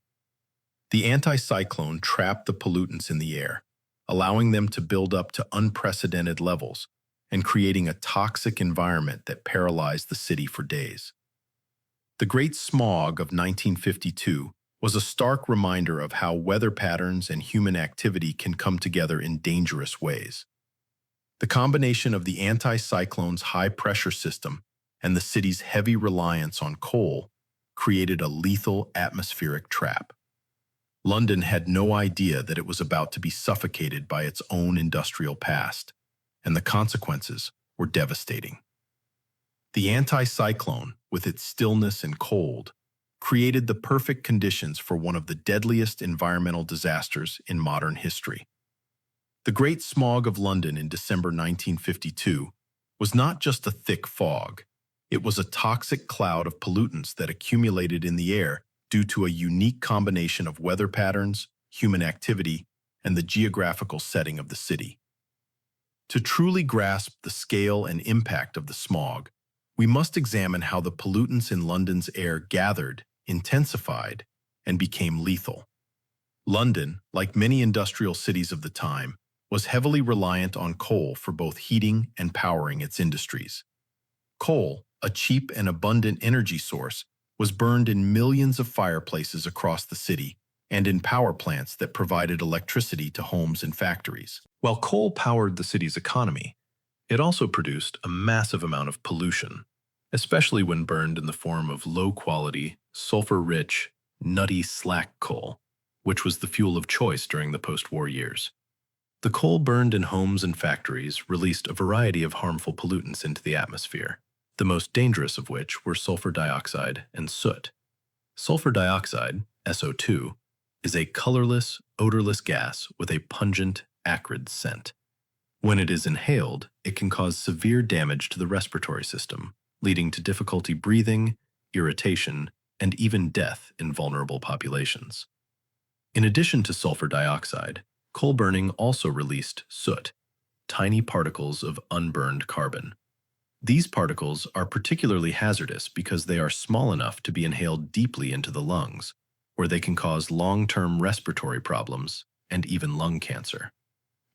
The anticyclone trapped the pollutants in the air, allowing them to build up to unprecedented levels and creating a toxic environment that paralyzed the city for days. The Great Smog of 1952 was a stark reminder of how weather patterns and human activity can come together in dangerous ways. The combination of the anticyclone's high-pressure system and the city's heavy reliance on coal created a lethal atmospheric trap. London had no idea that it was about to be suffocated by its own industrial past, and the consequences were devastating. The anticyclone, with its stillness and cold, created the perfect conditions for one of the deadliest environmental disasters in modern history. The Great Smog of London in December 1952 was not just a thick fog. It was a toxic cloud of pollutants that accumulated in the air due to a unique combination of weather patterns, human activity, and the geographical setting of the city. To truly grasp the scale and impact of the smog, we must examine how the pollutants in London's air gathered, intensified, and became lethal. London, like many industrial cities of the time, was heavily reliant on coal for both heating and powering its industries. Coal, a cheap and abundant energy source, was burned in millions of fireplaces across the city and in power plants that provided electricity to homes and factories. While coal powered the city's economy, it also produced a massive amount of pollution, especially when burned in the form of low-quality, sulfur-rich, nutty slack coal, which was the fuel of choice during the post-war years. The coal burned in homes and factories released a variety of harmful pollutants into the atmosphere, the most dangerous of which were sulfur dioxide and soot. Sulfur dioxide, SO2, is a colorless, odorless gas with a pungent, acrid scent. When it is inhaled, it can cause severe damage to the respiratory system, leading to difficulty breathing, irritation, and even death in vulnerable populations. In addition to sulfur dioxide, coal burning also released soot, tiny particles of unburned carbon. These particles are particularly hazardous because they are small enough to be inhaled deeply into the lungs, where they can cause long-term respiratory problems and even lung cancer.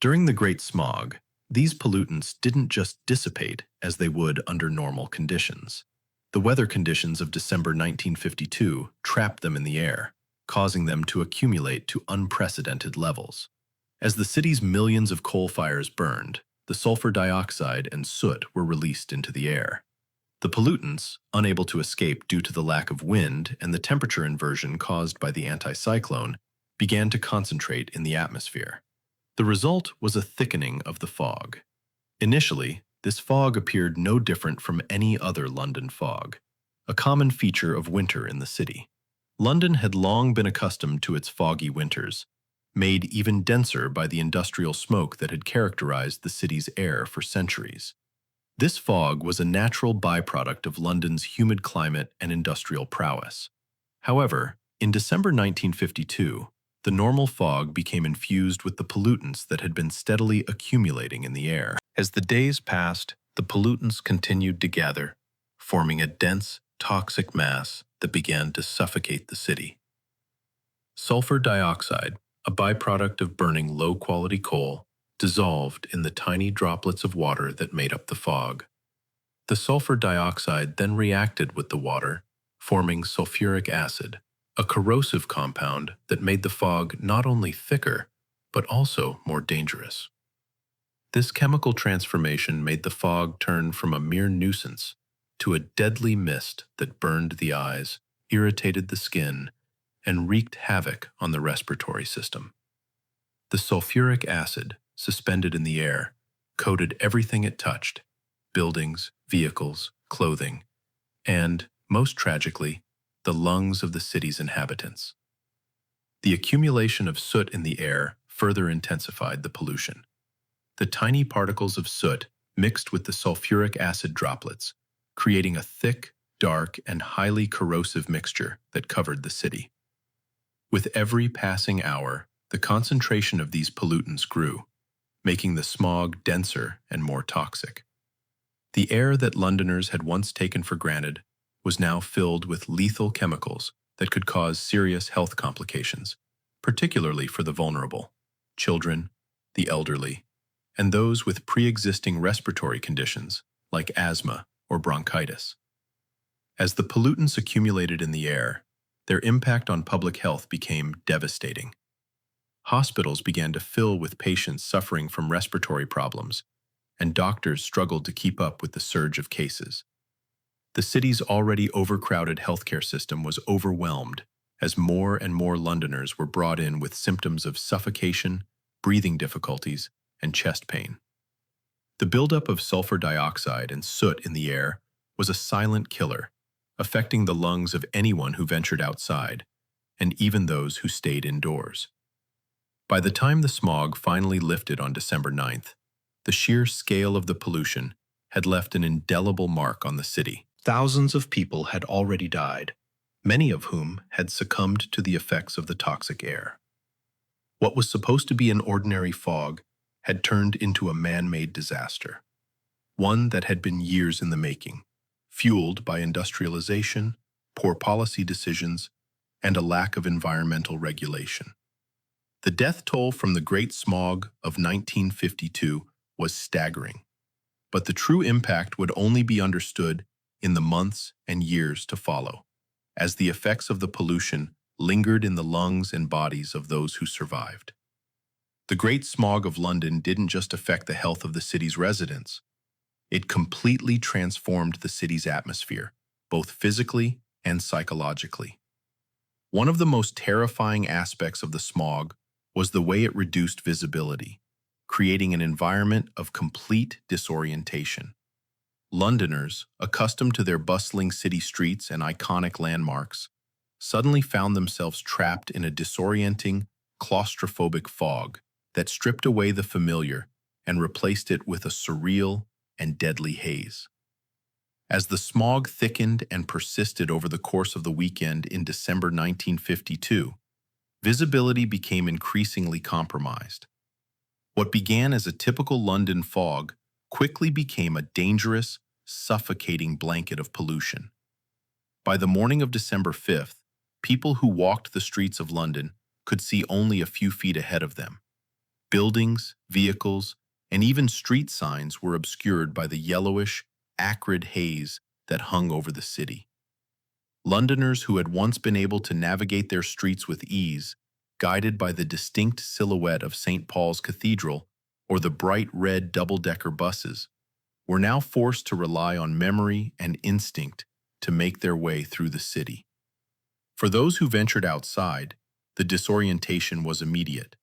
During the Great Smog, these pollutants didn't just dissipate as they would under normal conditions. The weather conditions of December 1952 trapped them in the air, causing them to accumulate to unprecedented levels. As the city's millions of coal fires burned, the sulfur dioxide and soot were released into the air. The pollutants, unable to escape due to the lack of wind and the temperature inversion caused by the anticyclone, began to concentrate in the atmosphere. The result was a thickening of the fog. Initially, this fog appeared no different from any other London fog, a common feature of winter in the city. London had long been accustomed to its foggy winters, made even denser by the industrial smoke that had characterized the city's air for centuries. This fog was a natural byproduct of London's humid climate and industrial prowess. However, in December 1952, the normal fog became infused with the pollutants that had been steadily accumulating in the air. As the days passed, the pollutants continued to gather, forming a dense, toxic mass that began to suffocate the city. Sulfur dioxide, a byproduct of burning low-quality coal, dissolved in the tiny droplets of water that made up the fog. The sulfur dioxide then reacted with the water, forming sulfuric acid, a corrosive compound that made the fog not only thicker, but also more dangerous. This chemical transformation made the fog turn from a mere nuisance to a deadly mist that burned the eyes, irritated the skin, and wreaked havoc on the respiratory system. The sulfuric acid, suspended in the air, coated everything it touched: buildings, vehicles, clothing, and, most tragically, the lungs of the city's inhabitants. The accumulation of soot in the air further intensified the pollution. The tiny particles of soot mixed with the sulfuric acid droplets, creating a thick, dark, and highly corrosive mixture that covered the city. With every passing hour, the concentration of these pollutants grew, making the smog denser and more toxic. The air that Londoners had once taken for granted was now filled with lethal chemicals that could cause serious health complications, particularly for the vulnerable, children, the elderly, and those with pre-existing respiratory conditions like asthma or bronchitis. As the pollutants accumulated in the air, their impact on public health became devastating. Hospitals began to fill with patients suffering from respiratory problems, and doctors struggled to keep up with the surge of cases. The city's already overcrowded healthcare system was overwhelmed as more and more Londoners were brought in with symptoms of suffocation, breathing difficulties, and chest pain. The buildup of sulfur dioxide and soot in the air was a silent killer, affecting the lungs of anyone who ventured outside, and even those who stayed indoors. By the time the smog finally lifted on December 9th, the sheer scale of the pollution had left an indelible mark on the city. Thousands of people had already died, many of whom had succumbed to the effects of the toxic air. What was supposed to be an ordinary fog had turned into a man-made disaster, one that had been years in the making, fueled by industrialization, poor policy decisions, and a lack of environmental regulation. The death toll from the Great Smog of 1952 was staggering, but the true impact would only be understood in the months and years to follow, as the effects of the pollution lingered in the lungs and bodies of those who survived. The Great Smog of London didn't just affect the health of the city's residents. It completely transformed the city's atmosphere, both physically and psychologically. One of the most terrifying aspects of the smog was the way it reduced visibility, creating an environment of complete disorientation. Londoners, accustomed to their bustling city streets and iconic landmarks, suddenly found themselves trapped in a disorienting, claustrophobic fog that stripped away the familiar and replaced it with a surreal and deadly haze. As the smog thickened and persisted over the course of the weekend in December 1952, visibility became increasingly compromised. What began as a typical London fog quickly became a dangerous, suffocating blanket of pollution. By the morning of December 5th, people who walked the streets of London could see only a few feet ahead of them. Buildings, vehicles, and even street signs were obscured by the yellowish, acrid haze that hung over the city. Londoners who had once been able to navigate their streets with ease, guided by the distinct silhouette of St. Paul's Cathedral or the bright red double-decker buses, were now forced to rely on memory and instinct to make their way through the city. For those who ventured outside, the disorientation was immediate.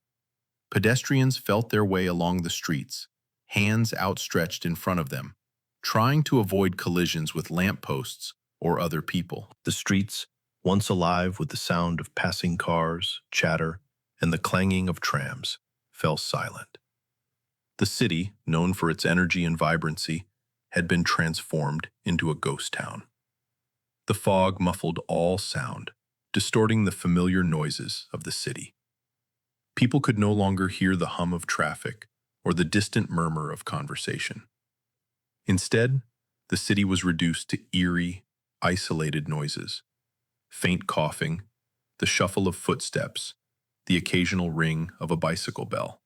Pedestrians felt their way along the streets, hands outstretched in front of them, trying to avoid collisions with lampposts or other people. The streets, once alive with the sound of passing cars, chatter, and the clanging of trams, fell silent. The city, known for its energy and vibrancy, had been transformed into a ghost town. The fog muffled all sound, distorting the familiar noises of the city. People could no longer hear the hum of traffic or the distant murmur of conversation. Instead, the city was reduced to eerie, isolated noises: faint coughing, the shuffle of footsteps, the occasional ring of a bicycle bell.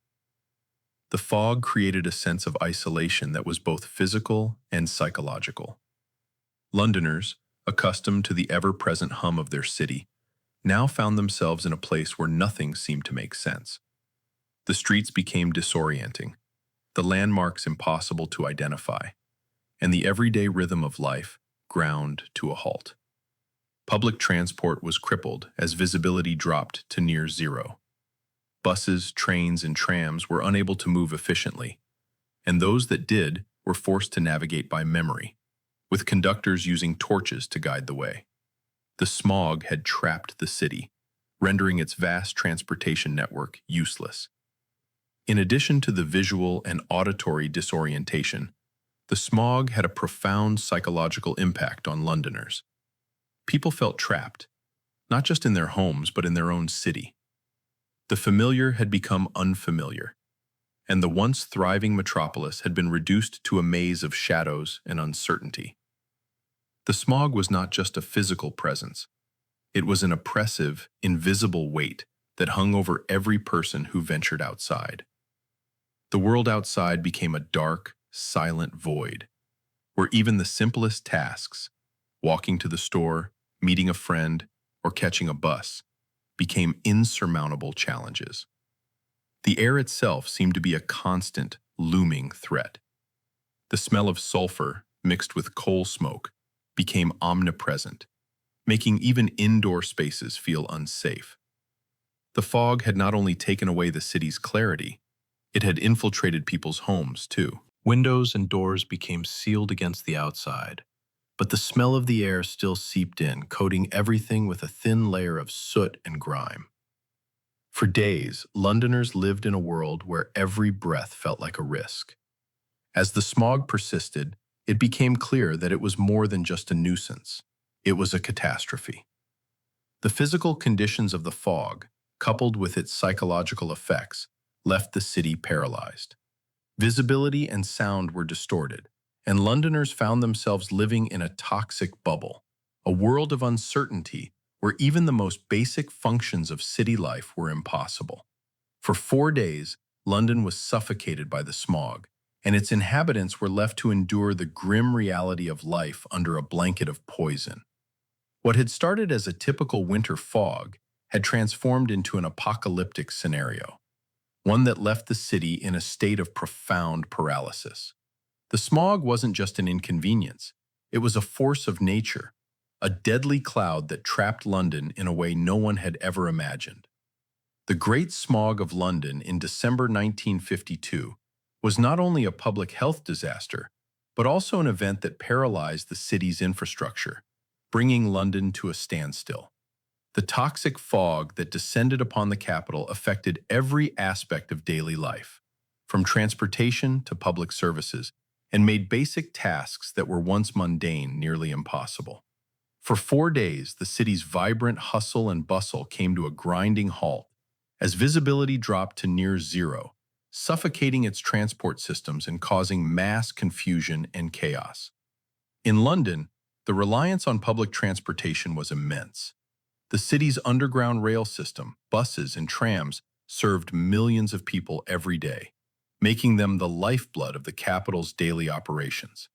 The fog created a sense of isolation that was both physical and psychological. Londoners, accustomed to the ever-present hum of their city, now found themselves in a place where nothing seemed to make sense. The streets became disorienting, the landmarks impossible to identify, and the everyday rhythm of life ground to a halt. Public transport was crippled as visibility dropped to near zero. Buses, trains, and trams were unable to move efficiently, and those that did were forced to navigate by memory, with conductors using torches to guide the way. The smog had trapped the city, rendering its vast transportation network useless. In addition to the visual and auditory disorientation, the smog had a profound psychological impact on Londoners. People felt trapped, not just in their homes but in their own city. The familiar had become unfamiliar, and the once thriving metropolis had been reduced to a maze of shadows and uncertainty. The smog was not just a physical presence. It was an oppressive, invisible weight that hung over every person who ventured outside. The world outside became a dark, silent void, where even the simplest tasks, walking to the store, meeting a friend, or catching a bus, became insurmountable challenges. The air itself seemed to be a constant, looming threat. The smell of sulfur, mixed with coal smoke, became omnipresent, making even indoor spaces feel unsafe. The fog had not only taken away the city's clarity, it had infiltrated people's homes too. Windows and doors became sealed against the outside, but the smell of the air still seeped in, coating everything with a thin layer of soot and grime. For days, Londoners lived in a world where every breath felt like a risk. As the smog persisted, it became clear that it was more than just a nuisance. It was a catastrophe. The physical conditions of the fog, coupled with its psychological effects, left the city paralyzed. Visibility and sound were distorted, and Londoners found themselves living in a toxic bubble, a world of uncertainty where even the most basic functions of city life were impossible. For 4 days, London was suffocated by the smog, and its inhabitants were left to endure the grim reality of life under a blanket of poison. What had started as a typical winter fog had transformed into an apocalyptic scenario, one that left the city in a state of profound paralysis. The smog wasn't just an inconvenience, it was a force of nature, a deadly cloud that trapped London in a way no one had ever imagined. The Great Smog of London in December 1952 was not only a public health disaster, but also an event that paralyzed the city's infrastructure, bringing London to a standstill. The toxic fog that descended upon the capital affected every aspect of daily life, from transportation to public services, and made basic tasks that were once mundane nearly impossible. For 4 days, the city's vibrant hustle and bustle came to a grinding halt as visibility dropped to near zero, suffocating its transport systems and causing mass confusion and chaos. In London, the reliance on public transportation was immense. The city's underground rail system, buses, and trams served millions of people every day, making them the lifeblood of the capital's daily operations.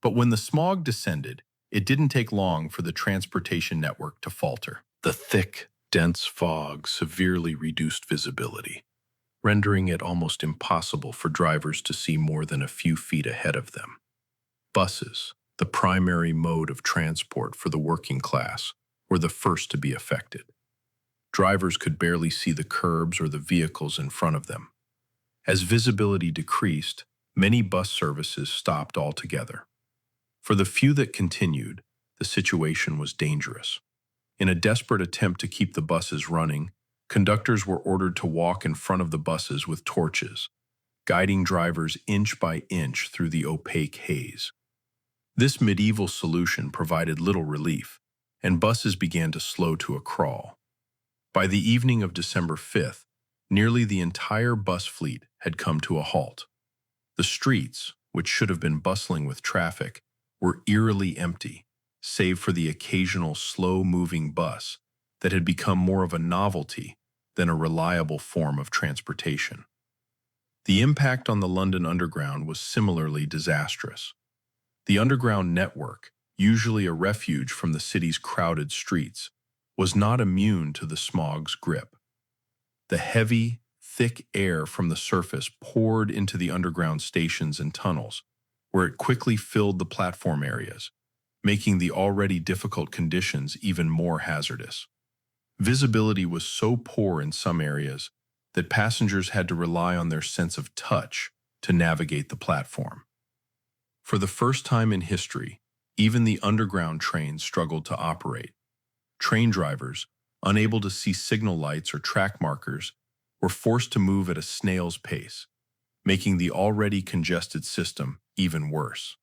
But when the smog descended, it didn't take long for the transportation network to falter. The thick, dense fog severely reduced visibility, rendering it almost impossible for drivers to see more than a few feet ahead of them. Buses, the primary mode of transport for the working class, were the first to be affected. Drivers could barely see the curbs or the vehicles in front of them. As visibility decreased, many bus services stopped altogether. For the few that continued, the situation was dangerous. In a desperate attempt to keep the buses running, conductors were ordered to walk in front of the buses with torches, guiding drivers inch by inch through the opaque haze. This medieval solution provided little relief, and buses began to slow to a crawl. By the evening of December 5th, nearly the entire bus fleet had come to a halt. The streets, which should have been bustling with traffic, were eerily empty, save for the occasional slow-moving bus that had become more of a novelty than a reliable form of transportation. The impact on the London Underground was similarly disastrous. The underground network, usually a refuge from the city's crowded streets, was not immune to the smog's grip. The heavy, thick air from the surface poured into the underground stations and tunnels, where it quickly filled the platform areas, making the already difficult conditions even more hazardous. Visibility was so poor in some areas that passengers had to rely on their sense of touch to navigate the platform. For the first time in history, even the underground trains struggled to operate. Train drivers, unable to see signal lights or track markers, were forced to move at a snail's pace, making the already congested system even worse.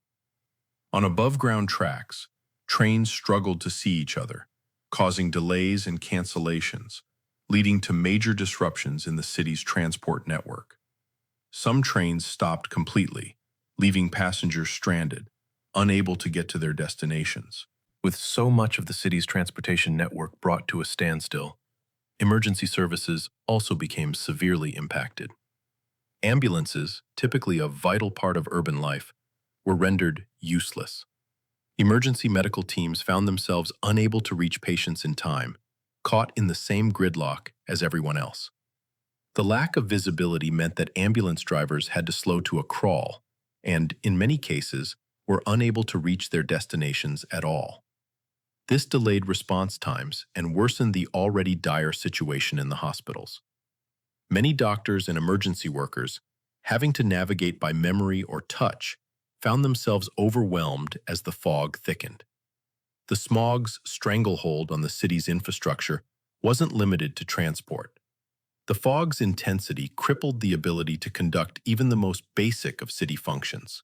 On above-ground tracks, trains struggled to see each other, causing delays and cancellations, leading to major disruptions in the city's transport network. Some trains stopped completely, leaving passengers stranded, unable to get to their destinations. With so much of the city's transportation network brought to a standstill, emergency services also became severely impacted. Ambulances, typically a vital part of urban life, were rendered useless. Emergency medical teams found themselves unable to reach patients in time, caught in the same gridlock as everyone else. The lack of visibility meant that ambulance drivers had to slow to a crawl, and, in many cases, were unable to reach their destinations at all. This delayed response times and worsened the already dire situation in the hospitals. Many doctors and emergency workers, having to navigate by memory or touch, found themselves overwhelmed as the fog thickened. The smog's stranglehold on the city's infrastructure wasn't limited to transport. The fog's intensity crippled the ability to conduct even the most basic of city functions.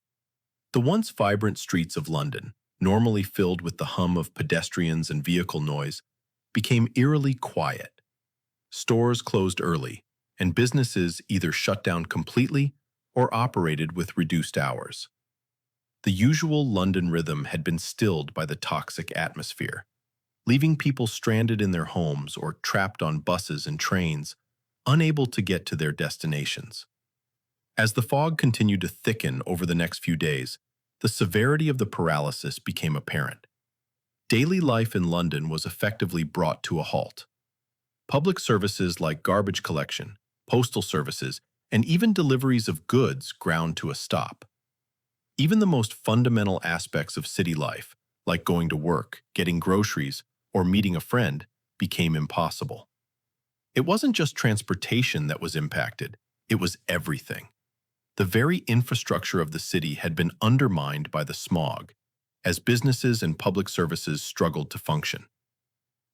The once vibrant streets of London, normally filled with the hum of pedestrians and vehicle noise, became eerily quiet. Stores closed early, and businesses either shut down completely or operated with reduced hours. The usual London rhythm had been stilled by the toxic atmosphere, leaving people stranded in their homes or trapped on buses and trains, unable to get to their destinations. As the fog continued to thicken over the next few days, the severity of the paralysis became apparent. Daily life in London was effectively brought to a halt. Public services like garbage collection, postal services, and even deliveries of goods ground to a stop. Even the most fundamental aspects of city life, like going to work, getting groceries, or meeting a friend, became impossible. It wasn't just transportation that was impacted, it was everything. The very infrastructure of the city had been undermined by the smog, as businesses and public services struggled to function.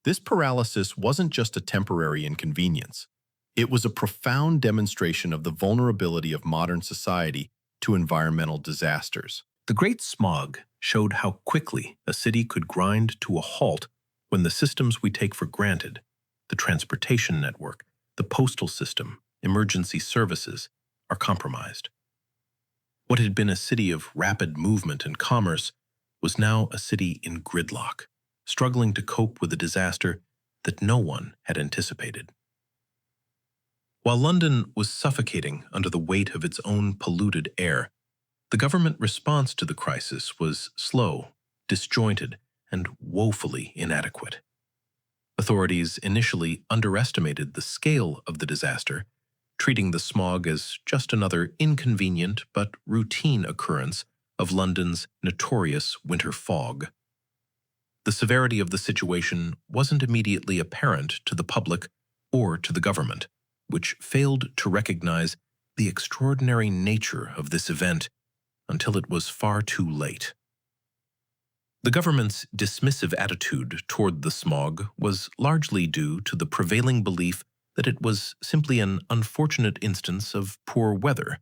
This paralysis wasn't just a temporary inconvenience. It was a profound demonstration of the vulnerability of modern society to environmental disasters. The Great Smog showed how quickly a city could grind to a halt when the systems we take for granted, the transportation network, the postal system, emergency services, are compromised. What had been a city of rapid movement and commerce was now a city in gridlock, struggling to cope with a disaster that no one had anticipated. While London was suffocating under the weight of its own polluted air, the government response to the crisis was slow, disjointed, and woefully inadequate. Authorities initially underestimated the scale of the disaster, treating the smog as just another inconvenient but routine occurrence of London's notorious winter fog. The severity of the situation wasn't immediately apparent to the public or to the government, which failed to recognize the extraordinary nature of this event until it was far too late. The government's dismissive attitude toward the smog was largely due to the prevailing belief that it was simply an unfortunate instance of poor weather,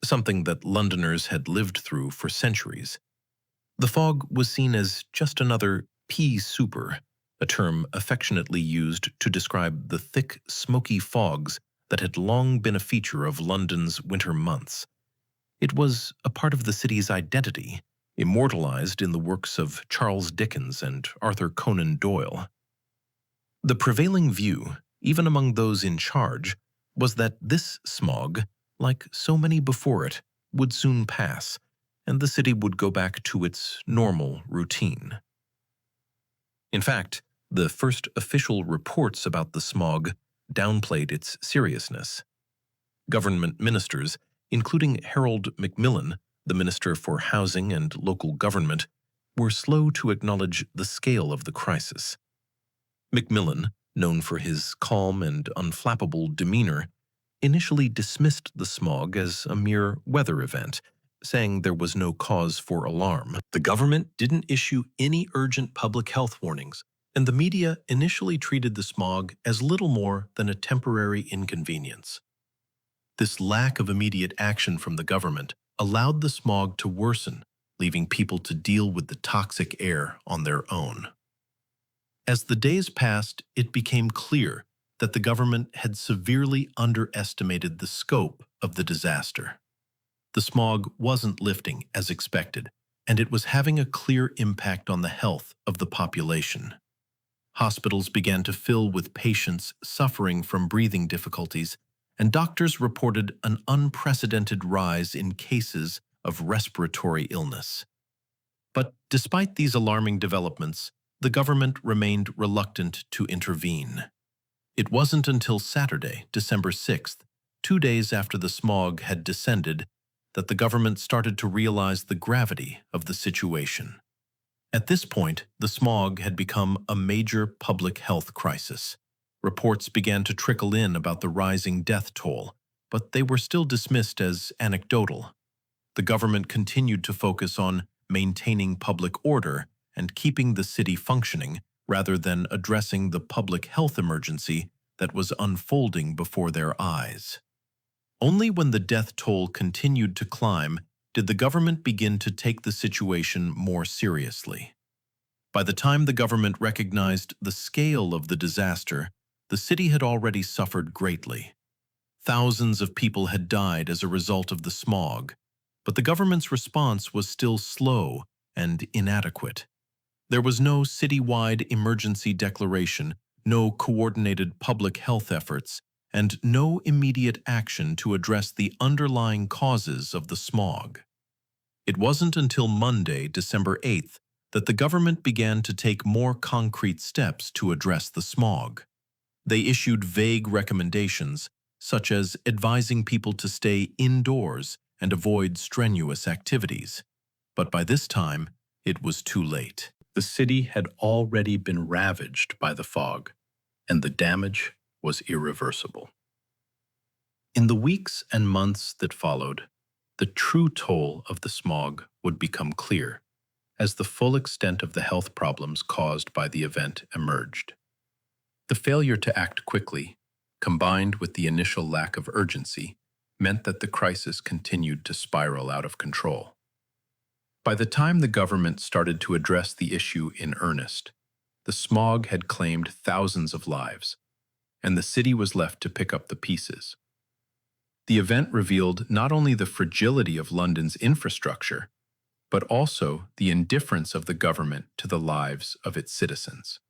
something that Londoners had lived through for centuries. The fog was seen as just another pea souper, a term affectionately used to describe the thick, smoky fogs that had long been a feature of London's winter months. It was a part of the city's identity, immortalized in the works of Charles Dickens and Arthur Conan Doyle. The prevailing view, even among those in charge, was that this smog, like so many before it, would soon pass, and the city would go back to its normal routine. In fact, the first official reports about the smog downplayed its seriousness. Government ministers, including Harold Macmillan, the Minister for Housing and Local Government, were slow to acknowledge the scale of the crisis. Macmillan, known for his calm and unflappable demeanor, initially dismissed the smog as a mere weather event, saying there was no cause for alarm. The government didn't issue any urgent public health warnings, and the media initially treated the smog as little more than a temporary inconvenience. This lack of immediate action from the government allowed the smog to worsen, leaving people to deal with the toxic air on their own. As the days passed, it became clear that the government had severely underestimated the scope of the disaster. The smog wasn't lifting as expected, and it was having a clear impact on the health of the population. Hospitals began to fill with patients suffering from breathing difficulties, and doctors reported an unprecedented rise in cases of respiratory illness. But despite these alarming developments, the government remained reluctant to intervene. It wasn't until Saturday, December 6th, 2 days after the smog had descended, that the government started to realize the gravity of the situation. At this point, the smog had become a major public health crisis. Reports began to trickle in about the rising death toll, but they were still dismissed as anecdotal. The government continued to focus on maintaining public order and keeping the city functioning rather than addressing the public health emergency that was unfolding before their eyes. Only when the death toll continued to climb did the government begin to take the situation more seriously. By the time the government recognized the scale of the disaster, the city had already suffered greatly. Thousands of people had died as a result of the smog, but the government's response was still slow and inadequate. There was no citywide emergency declaration, no coordinated public health efforts, and no immediate action to address the underlying causes of the smog. It wasn't until Monday, December 8th, that the government began to take more concrete steps to address the smog. They issued vague recommendations, such as advising people to stay indoors and avoid strenuous activities. But by this time, it was too late. The city had already been ravaged by the fog, and the damage was irreversible. In the weeks and months that followed, the true toll of the smog would become clear as the full extent of the health problems caused by the event emerged. The failure to act quickly, combined with the initial lack of urgency, meant that the crisis continued to spiral out of control. By the time the government started to address the issue in earnest, the smog had claimed thousands of lives, and the city was left to pick up the pieces. The event revealed not only the fragility of London's infrastructure, but also the indifference of the government to the lives of its citizens.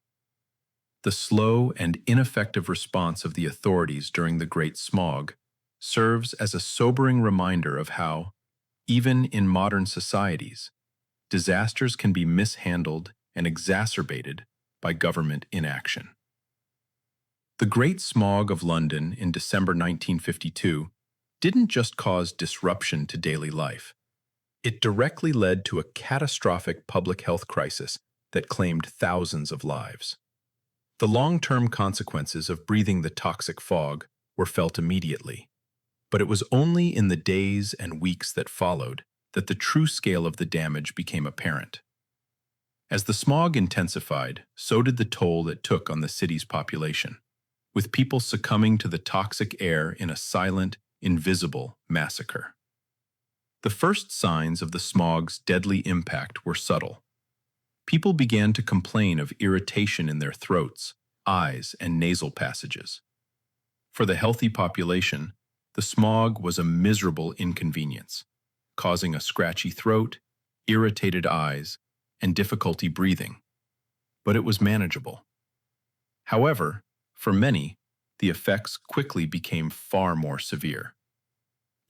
The slow and ineffective response of the authorities during the Great Smog serves as a sobering reminder of how, even in modern societies, disasters can be mishandled and exacerbated by government inaction. The Great Smog of London in December 1952 didn't just cause disruption to daily life. It directly led to a catastrophic public health crisis that claimed thousands of lives. The long-term consequences of breathing the toxic fog were felt immediately, but it was only in the days and weeks that followed that the true scale of the damage became apparent. As the smog intensified, so did the toll it took on the city's population, with people succumbing to the toxic air in a silent, invisible massacre. The first signs of the smog's deadly impact were subtle. People began to complain of irritation in their throats, eyes, and nasal passages. For the healthy population, the smog was a miserable inconvenience, causing a scratchy throat, irritated eyes, and difficulty breathing. But it was manageable. However, for many, the effects quickly became far more severe.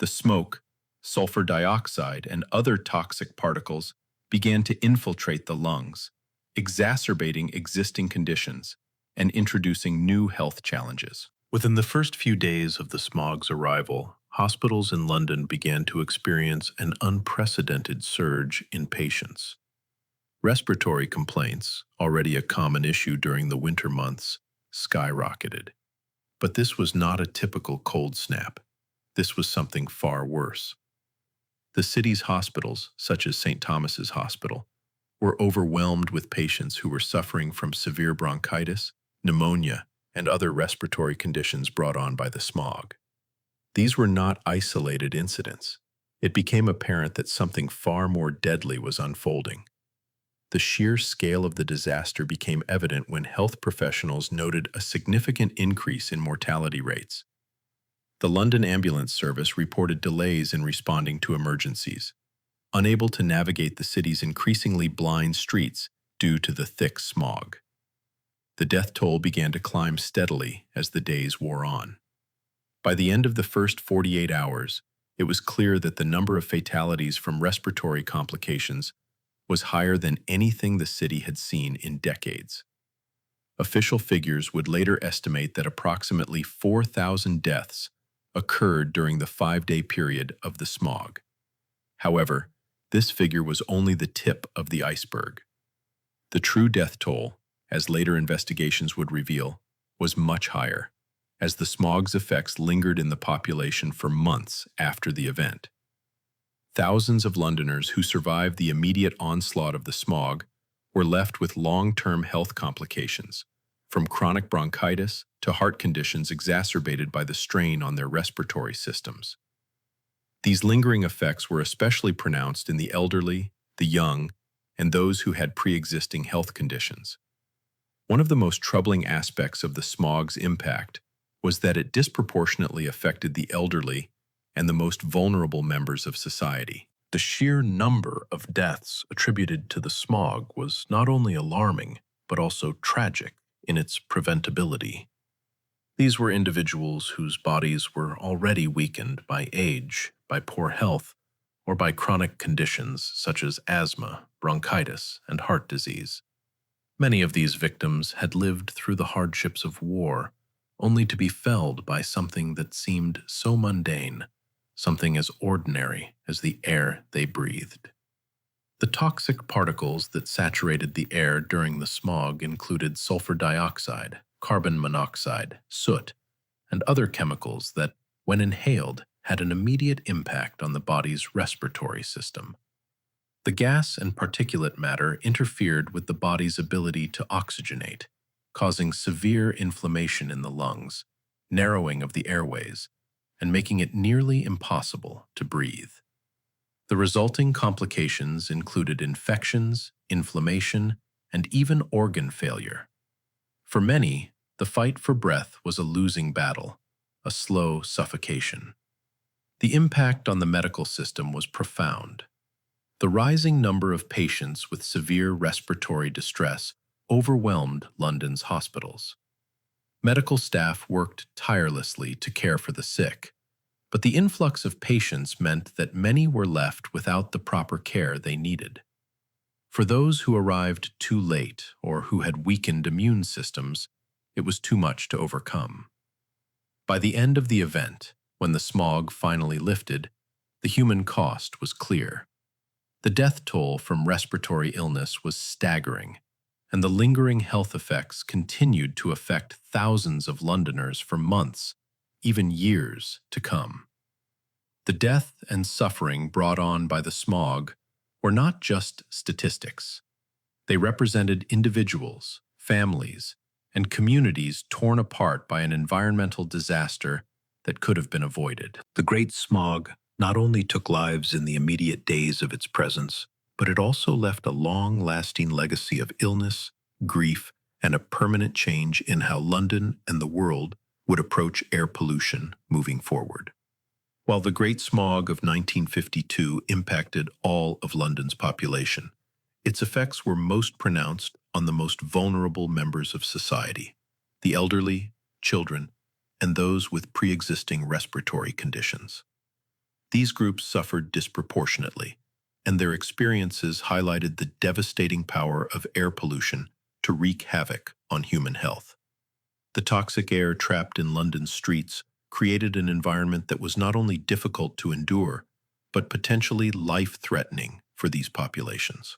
The smoke, sulfur dioxide, and other toxic particles began to infiltrate the lungs, exacerbating existing conditions and introducing new health challenges. Within the first few days of the smog's arrival, hospitals in London began to experience an unprecedented surge in patients. Respiratory complaints, already a common issue during the winter months, skyrocketed. But this was not a typical cold snap. This was something far worse. The city's hospitals, such as St. Thomas's Hospital, were overwhelmed with patients who were suffering from severe bronchitis, pneumonia, and other respiratory conditions brought on by the smog. These were not isolated incidents. It became apparent that something far more deadly was unfolding. The sheer scale of the disaster became evident when health professionals noted a significant increase in mortality rates. The London Ambulance Service reported delays in responding to emergencies, unable to navigate the city's increasingly blind streets due to the thick smog. The death toll began to climb steadily as the days wore on. By the end of the first 48 hours, it was clear that the number of fatalities from respiratory complications was higher than anything the city had seen in decades. Official figures would later estimate that approximately 4,000 deaths occurred during the 5-day period of the smog. However, this figure was only the tip of the iceberg. The true death toll, as later investigations would reveal, was much higher, as the smog's effects lingered in the population for months after the event. Thousands of Londoners who survived the immediate onslaught of the smog were left with long-term health complications, from chronic bronchitis to heart conditions exacerbated by the strain on their respiratory systems. These lingering effects were especially pronounced in the elderly, the young, and those who had pre-existing health conditions. One of the most troubling aspects of the smog's impact was that it disproportionately affected the elderly and the most vulnerable members of society. The sheer number of deaths attributed to the smog was not only alarming, but also tragic in its preventability. These were individuals whose bodies were already weakened by age, by poor health, or by chronic conditions such as asthma, bronchitis, and heart disease. Many of these victims had lived through the hardships of war, only to be felled by something that seemed so mundane, something as ordinary as the air they breathed. The toxic particles that saturated the air during the smog included sulfur dioxide, carbon monoxide, soot, and other chemicals that, when inhaled, had an immediate impact on the body's respiratory system. The gas and particulate matter interfered with the body's ability to oxygenate, causing severe inflammation in the lungs, narrowing of the airways, and making it nearly impossible to breathe. The resulting complications included infections, inflammation, and even organ failure. For many, the fight for breath was a losing battle, a slow suffocation. The impact on the medical system was profound. The rising number of patients with severe respiratory distress overwhelmed London's hospitals. Medical staff worked tirelessly to care for the sick, but the influx of patients meant that many were left without the proper care they needed. For those who arrived too late or who had weakened immune systems, it was too much to overcome. By the end of the event, when the smog finally lifted, the human cost was clear. The death toll from respiratory illness was staggering, and the lingering health effects continued to affect thousands of Londoners for months, even years to come. The death and suffering brought on by the smog were not just statistics. They represented individuals, families, and communities torn apart by an environmental disaster that could have been avoided. The Great Smog not only took lives in the immediate days of its presence, but it also left a long-lasting legacy of illness, grief, and a permanent change in how London and the world would approach air pollution moving forward. While the Great Smog of 1952 impacted all of London's population, its effects were most pronounced on the most vulnerable members of society, the elderly, children, and those with pre-existing respiratory conditions. These groups suffered disproportionately, and their experiences highlighted the devastating power of air pollution to wreak havoc on human health. The toxic air trapped in London's streets created an environment that was not only difficult to endure, but potentially life-threatening for these populations.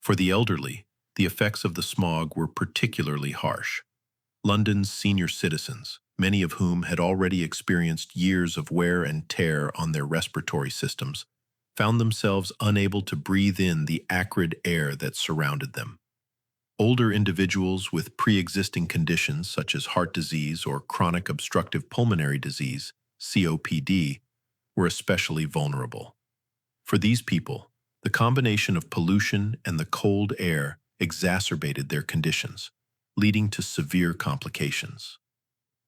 For the elderly, the effects of the smog were particularly harsh. London's senior citizens, many of whom had already experienced years of wear and tear on their respiratory systems, found themselves unable to breathe in the acrid air that surrounded them. Older individuals with pre-existing conditions such as heart disease or chronic obstructive pulmonary disease, COPD, were especially vulnerable. For these people, the combination of pollution and the cold air exacerbated their conditions, leading to severe complications.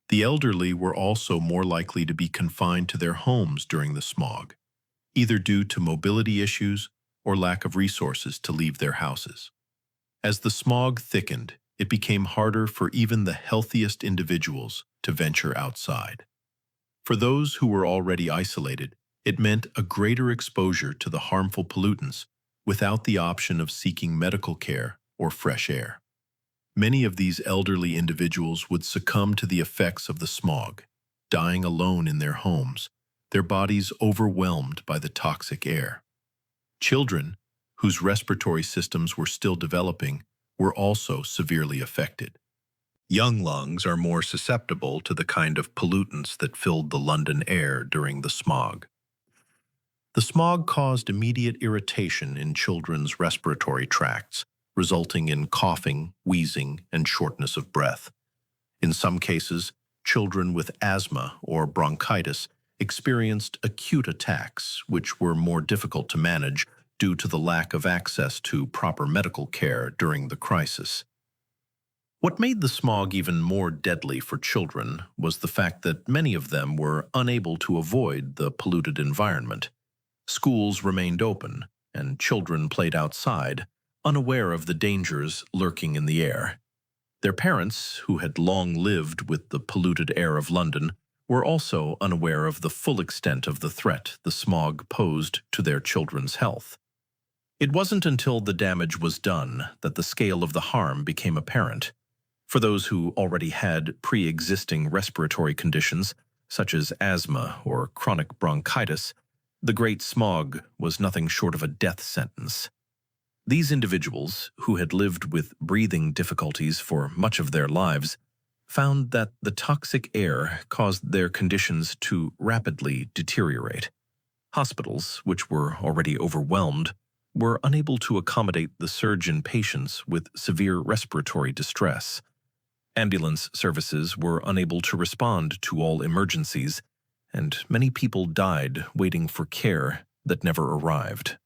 The elderly were also more likely to be confined to their homes during the smog, either due to mobility issues or lack of resources to leave their houses. As the smog thickened, it became harder for even the healthiest individuals to venture outside. For those who were already isolated, it meant a greater exposure to the harmful pollutants without the option of seeking medical care or fresh air. Many of these elderly individuals would succumb to the effects of the smog, dying alone in their homes, their bodies overwhelmed by the toxic air. Children, whose respiratory systems were still developing, were also severely affected. Young lungs are more susceptible to the kind of pollutants that filled the London air during the smog. The smog caused immediate irritation in children's respiratory tracts, resulting in coughing, wheezing, and shortness of breath. In some cases, children with asthma or bronchitis experienced acute attacks, which were more difficult to manage due to the lack of access to proper medical care during the crisis. What made the smog even more deadly for children was the fact that many of them were unable to avoid the polluted environment. Schools remained open, and children played outside, unaware of the dangers lurking in the air. Their parents, who had long lived with the polluted air of London, were also unaware of the full extent of the threat the smog posed to their children's health. It wasn't until the damage was done that the scale of the harm became apparent. For those who already had pre-existing respiratory conditions, such as asthma or chronic bronchitis, the Great Smog was nothing short of a death sentence. These individuals, who had lived with breathing difficulties for much of their lives, found that the toxic air caused their conditions to rapidly deteriorate. Hospitals, which were already overwhelmed, were unable to accommodate the surge in patients with severe respiratory distress. Ambulance services were unable to respond to all emergencies, and many people died waiting for care that never arrived.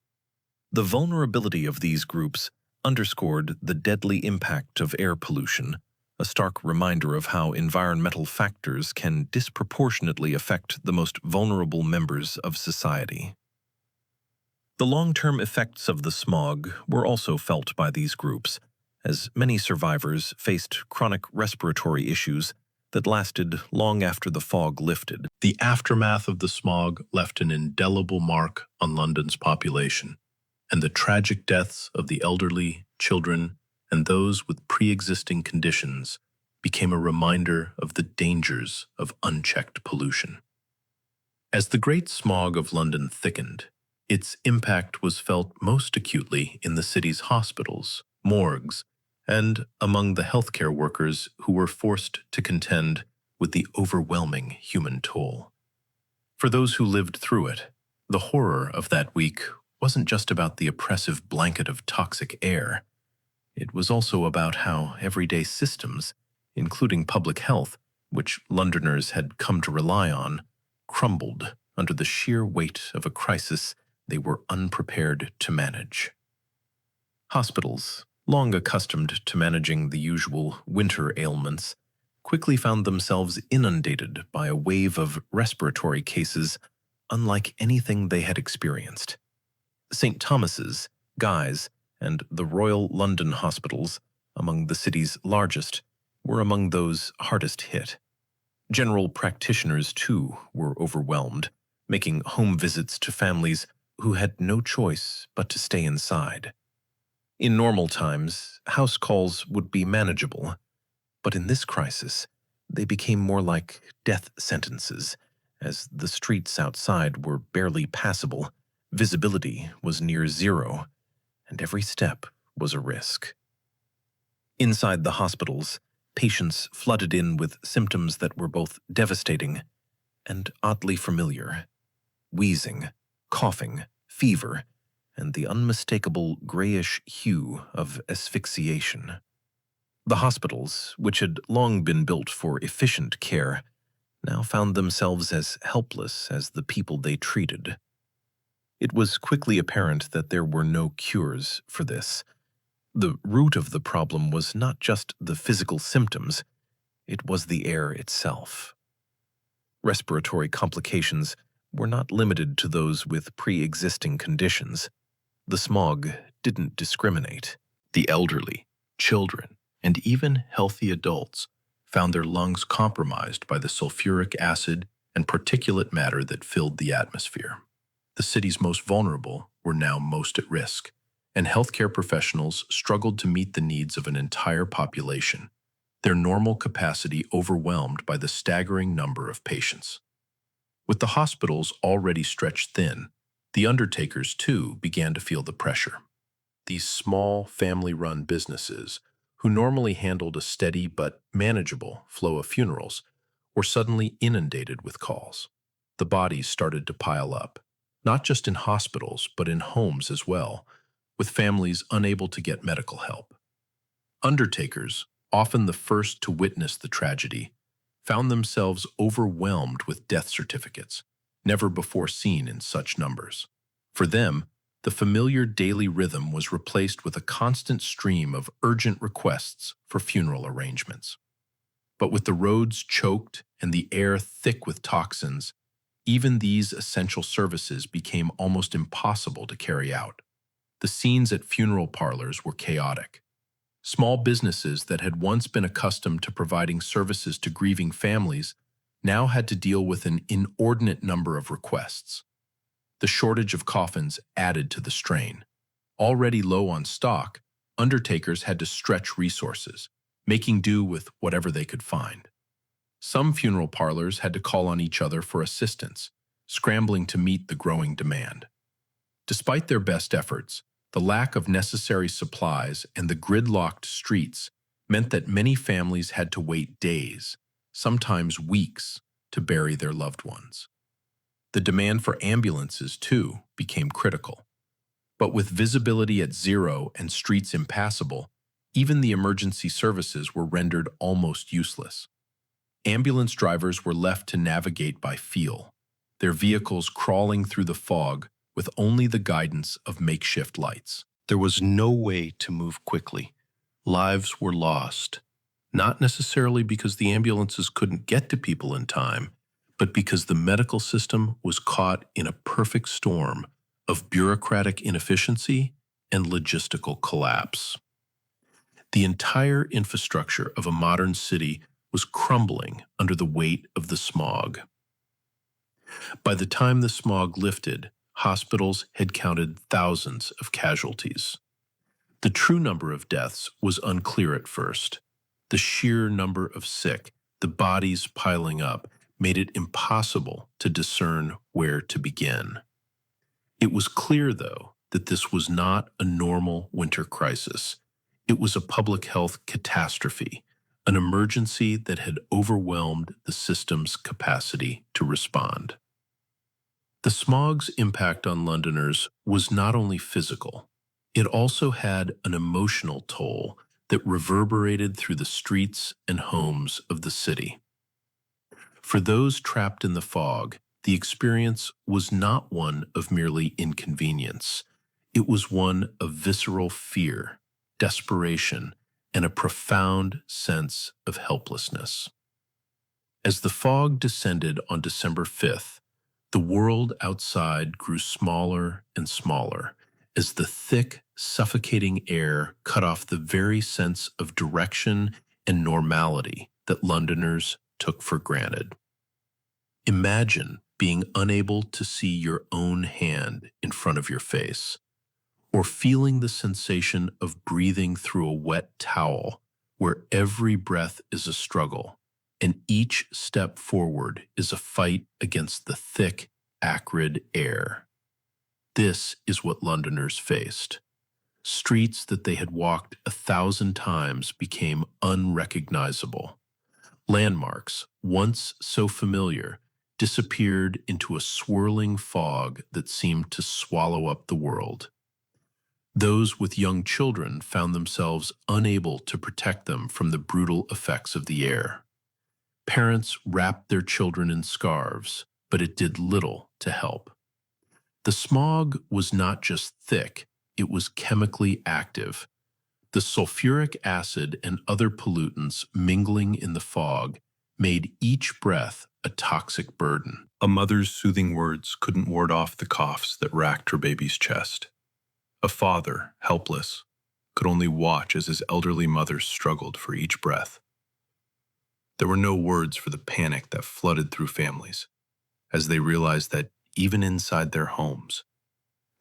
The vulnerability of these groups underscored the deadly impact of air pollution, a stark reminder of how environmental factors can disproportionately affect the most vulnerable members of society. The long-term effects of the smog were also felt by these groups, as many survivors faced chronic respiratory issues that lasted long after the fog lifted. The aftermath of the smog left an indelible mark on London's population, and the tragic deaths of the elderly, children, and those with pre-existing conditions became a reminder of the dangers of unchecked pollution. As the Great Smog of London thickened, its impact was felt most acutely in the city's hospitals, morgues, and among the healthcare workers who were forced to contend with the overwhelming human toll. For those who lived through it, the horror of that week wasn't just about the oppressive blanket of toxic air. It was also about how everyday systems, including public health, which Londoners had come to rely on, crumbled under the sheer weight of a crisis they were unprepared to manage. Hospitals, long accustomed to managing the usual winter ailments, quickly found themselves inundated by a wave of respiratory cases unlike anything they had experienced. St. Thomas's, Guy's, and the Royal London Hospitals, among the city's largest, were among those hardest hit. General practitioners, too, were overwhelmed, making home visits to families who had no choice but to stay inside. In normal times, house calls would be manageable, but in this crisis, they became more like death sentences, as the streets outside were barely passable, visibility was near zero, and every step was a risk. Inside the hospitals, patients flooded in with symptoms that were both devastating and oddly familiar: wheezing, coughing, fever, and the unmistakable grayish hue of asphyxiation. The hospitals, which had long been built for efficient care, now found themselves as helpless as the people they treated. It was quickly apparent that there were no cures for this. The root of the problem was not just the physical symptoms, it was the air itself. Respiratory complications were not limited to those with pre-existing conditions. The smog didn't discriminate. The elderly, children, and even healthy adults found their lungs compromised by the sulfuric acid and particulate matter that filled the atmosphere. The city's most vulnerable were now most at risk, and healthcare professionals struggled to meet the needs of an entire population, their normal capacity overwhelmed by the staggering number of patients. With the hospitals already stretched thin, the undertakers, too, began to feel the pressure. These small, family-run businesses, who normally handled a steady but manageable flow of funerals, were suddenly inundated with calls. The bodies started to pile up, not just in hospitals, but in homes as well, with families unable to get medical help. Undertakers, often the first to witness the tragedy, found themselves overwhelmed with death certificates, never before seen in such numbers. For them, the familiar daily rhythm was replaced with a constant stream of urgent requests for funeral arrangements. But with the roads choked and the air thick with toxins, even these essential services became almost impossible to carry out. The scenes at funeral parlors were chaotic. Small businesses that had once been accustomed to providing services to grieving families now had to deal with an inordinate number of requests. The shortage of coffins added to the strain. Already low on stock, undertakers had to stretch resources, making do with whatever they could find. Some funeral parlors had to call on each other for assistance, scrambling to meet the growing demand. Despite their best efforts, the lack of necessary supplies and the gridlocked streets meant that many families had to wait days, sometimes weeks, to bury their loved ones. The demand for ambulances, too, became critical. But with visibility at zero and streets impassable, Even the emergency services were rendered almost useless. Ambulance drivers were left to navigate by feel, their vehicles crawling through the fog with only the guidance of makeshift lights. There was no way to move quickly. Lives were lost, not necessarily because the ambulances couldn't get to people in time, but because the medical system was caught in a perfect storm of bureaucratic inefficiency and logistical collapse. The entire infrastructure of a modern city was crumbling under the weight of the smog. By the time the smog lifted, hospitals had counted thousands of casualties. The true number of deaths was unclear at first. The sheer number of sick, the bodies piling up, made it impossible to discern where to begin. It was clear, though, that this was not a normal winter crisis. It was a public health catastrophe, an emergency that had overwhelmed the system's capacity to respond. The smog's impact on Londoners was not only physical, it also had an emotional toll that reverberated through the streets and homes of the city. For those trapped in the fog, the experience was not one of merely inconvenience. It was one of visceral fear, desperation, and a profound sense of helplessness. As the fog descended on December 5th, the world outside grew smaller and smaller as the thick, suffocating air cut off the very sense of direction and normality that Londoners took for granted. Imagine being unable to see your own hand in front of your face, or feeling the sensation of breathing through a wet towel where every breath is a struggle and each step forward is a fight against the thick, acrid air. This is what Londoners faced. Streets that they had walked 1,000 times became unrecognizable. Landmarks, once so familiar, disappeared into a swirling fog that seemed to swallow up the world. Those with young children found themselves unable to protect them from the brutal effects of the air. Parents wrapped their children in scarves, but it did little to help. The smog was not just thick, it was chemically active. The sulfuric acid and other pollutants mingling in the fog made each breath a toxic burden. A mother's soothing words couldn't ward off the coughs that racked her baby's chest. A father, helpless, could only watch as his elderly mother struggled for each breath. There were no words for the panic that flooded through families, as they realized that even inside their homes,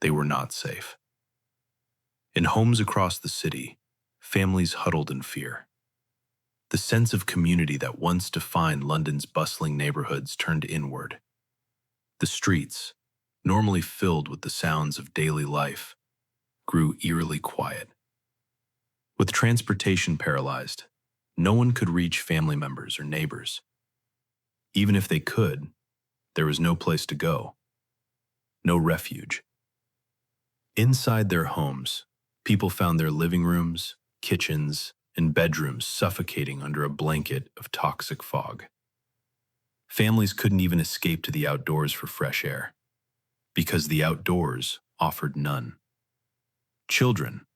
they were not safe. In homes across the city, families huddled in fear. The sense of community that once defined London's bustling neighborhoods turned inward. The streets, normally filled with the sounds of daily life, grew eerily quiet. With transportation paralyzed, no one could reach family members or neighbors. Even if they could, there was no place to go, no refuge. Inside their homes, people found their living rooms, kitchens, and bedrooms suffocating under a blanket of toxic fog. Families couldn't even escape to the outdoors for fresh air, because the outdoors offered none. Children,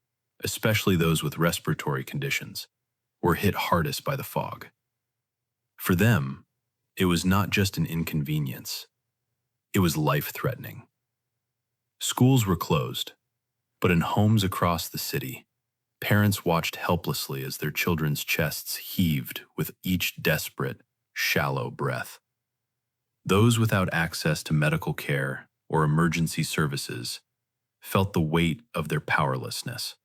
especially those with respiratory conditions, were hit hardest by the fog. For them, it was not just an inconvenience, it was life-threatening. Schools were closed, but in homes across the city, parents watched helplessly as their children's chests heaved with each desperate, shallow breath. Those without access to medical care or emergency services felt the weight of their powerlessness.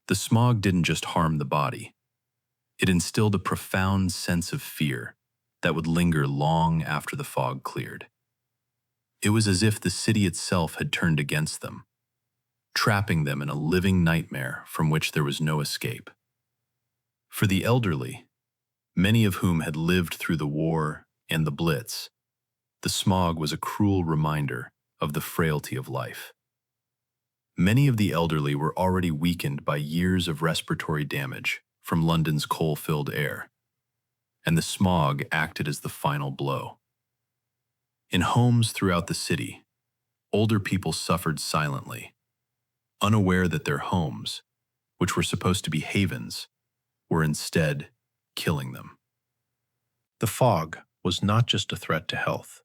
The smog didn't just harm the body. It instilled a profound sense of fear that would linger long after the fog cleared. It was as if the city itself had turned against them, trapping them in a living nightmare from which there was no escape. For the elderly, many of whom had lived through the war and the Blitz, the smog was a cruel reminder of the frailty of life. Many of the elderly were already weakened by years of respiratory damage from London's coal-filled air, and the smog acted as the final blow. In homes throughout the city, older people suffered silently, unaware that their homes, which were supposed to be havens, were instead killing them. The fog was not just a threat to health,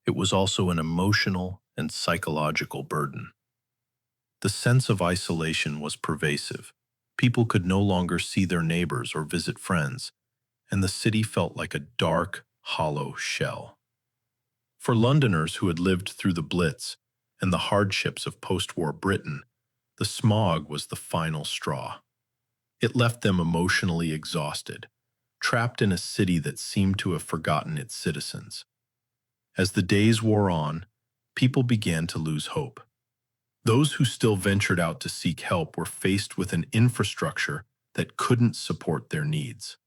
it was also an emotional and psychological burden. The sense of isolation was pervasive. People could no longer see their neighbors or visit friends, and the city felt like a dark, hollow shell. For Londoners who had lived through the Blitz and the hardships of post-war Britain, the smog was the final straw. It left them emotionally exhausted, trapped in a city that seemed to have forgotten its citizens. As the days wore on, people began to lose hope. Those who still ventured out to seek help were faced with an infrastructure that couldn't support their needs.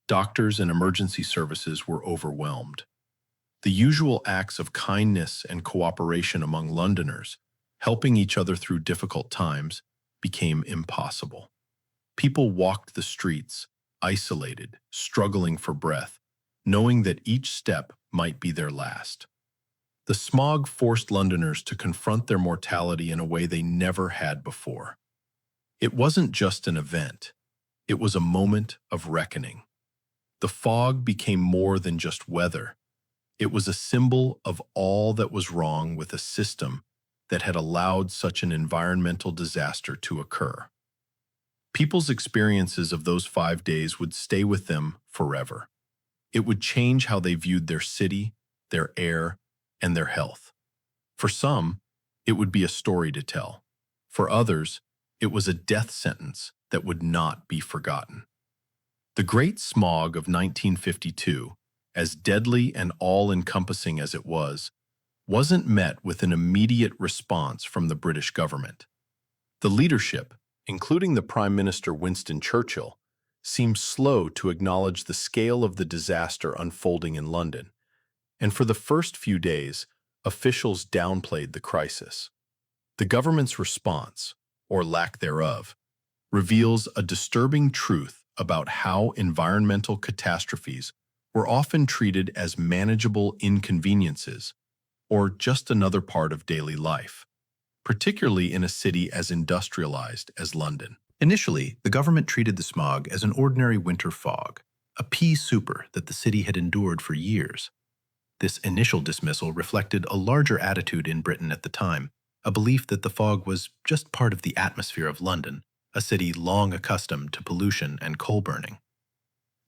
Doctors and emergency services were overwhelmed. The usual acts of kindness and cooperation among Londoners, helping each other through difficult times, became impossible. People walked the streets, isolated, struggling for breath, knowing that each step might be their last. The smog forced Londoners to confront their mortality in a way they never had before. It wasn't just an event, it was a moment of reckoning. The fog became more than just weather. It was a symbol of all that was wrong with a system that had allowed such an environmental disaster to occur. People's experiences of those 5 days would stay with them forever. It would change how they viewed their city, their air, and their health. For some, it would be a story to tell. For others, it was a death sentence that would not be forgotten. The Great Smog of 1952, as deadly and all-encompassing as it was, wasn't met with an immediate response from the British government. The leadership, including the Prime Minister Winston Churchill, seemed slow to acknowledge the scale of the disaster unfolding in London, and for the first few days, officials downplayed the crisis. The government's response, or lack thereof, reveals a disturbing truth about how environmental catastrophes were often treated as manageable inconveniences or just another part of daily life, particularly in a city as industrialized as London. Initially, the government treated the smog as an ordinary winter fog, a pea souper that the city had endured for years. This initial dismissal reflected a larger attitude in Britain at the time, a belief that the fog was just part of the atmosphere of London, a city long accustomed to pollution and coal burning.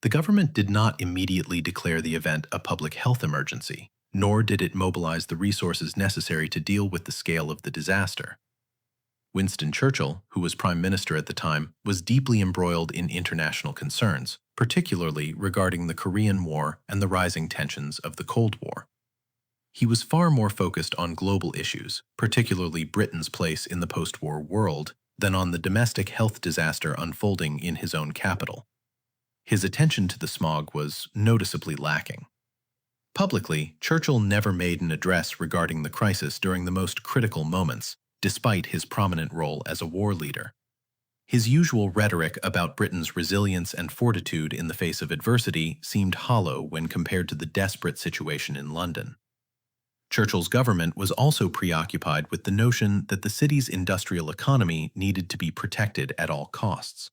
The government did not immediately declare the event a public health emergency, nor did it mobilize the resources necessary to deal with the scale of the disaster. Winston Churchill, who was Prime Minister at the time, was deeply embroiled in international concerns, particularly regarding the Korean War and the rising tensions of the Cold War. He was far more focused on global issues, particularly Britain's place in the post-war world, than on the domestic health disaster unfolding in his own capital. His attention to the smog was noticeably lacking. Publicly, Churchill never made an address regarding the crisis during the most critical moments, despite his prominent role as a war leader. His usual rhetoric about Britain's resilience and fortitude in the face of adversity seemed hollow when compared to the desperate situation in London. Churchill's government was also preoccupied with the notion that the city's industrial economy needed to be protected at all costs.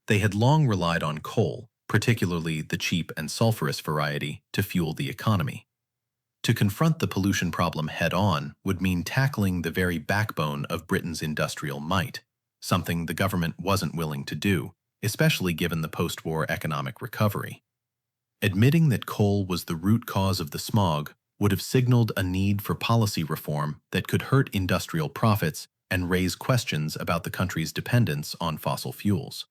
They had long relied on coal, particularly the cheap and sulfurous variety, to fuel the economy. To confront the pollution problem head-on would mean tackling the very backbone of Britain's industrial might, something the government wasn't willing to do, especially given the post-war economic recovery. Admitting that coal was the root cause of the smog would have signaled a need for policy reform that could hurt industrial profits and raise questions about the country's dependence on fossil fuels.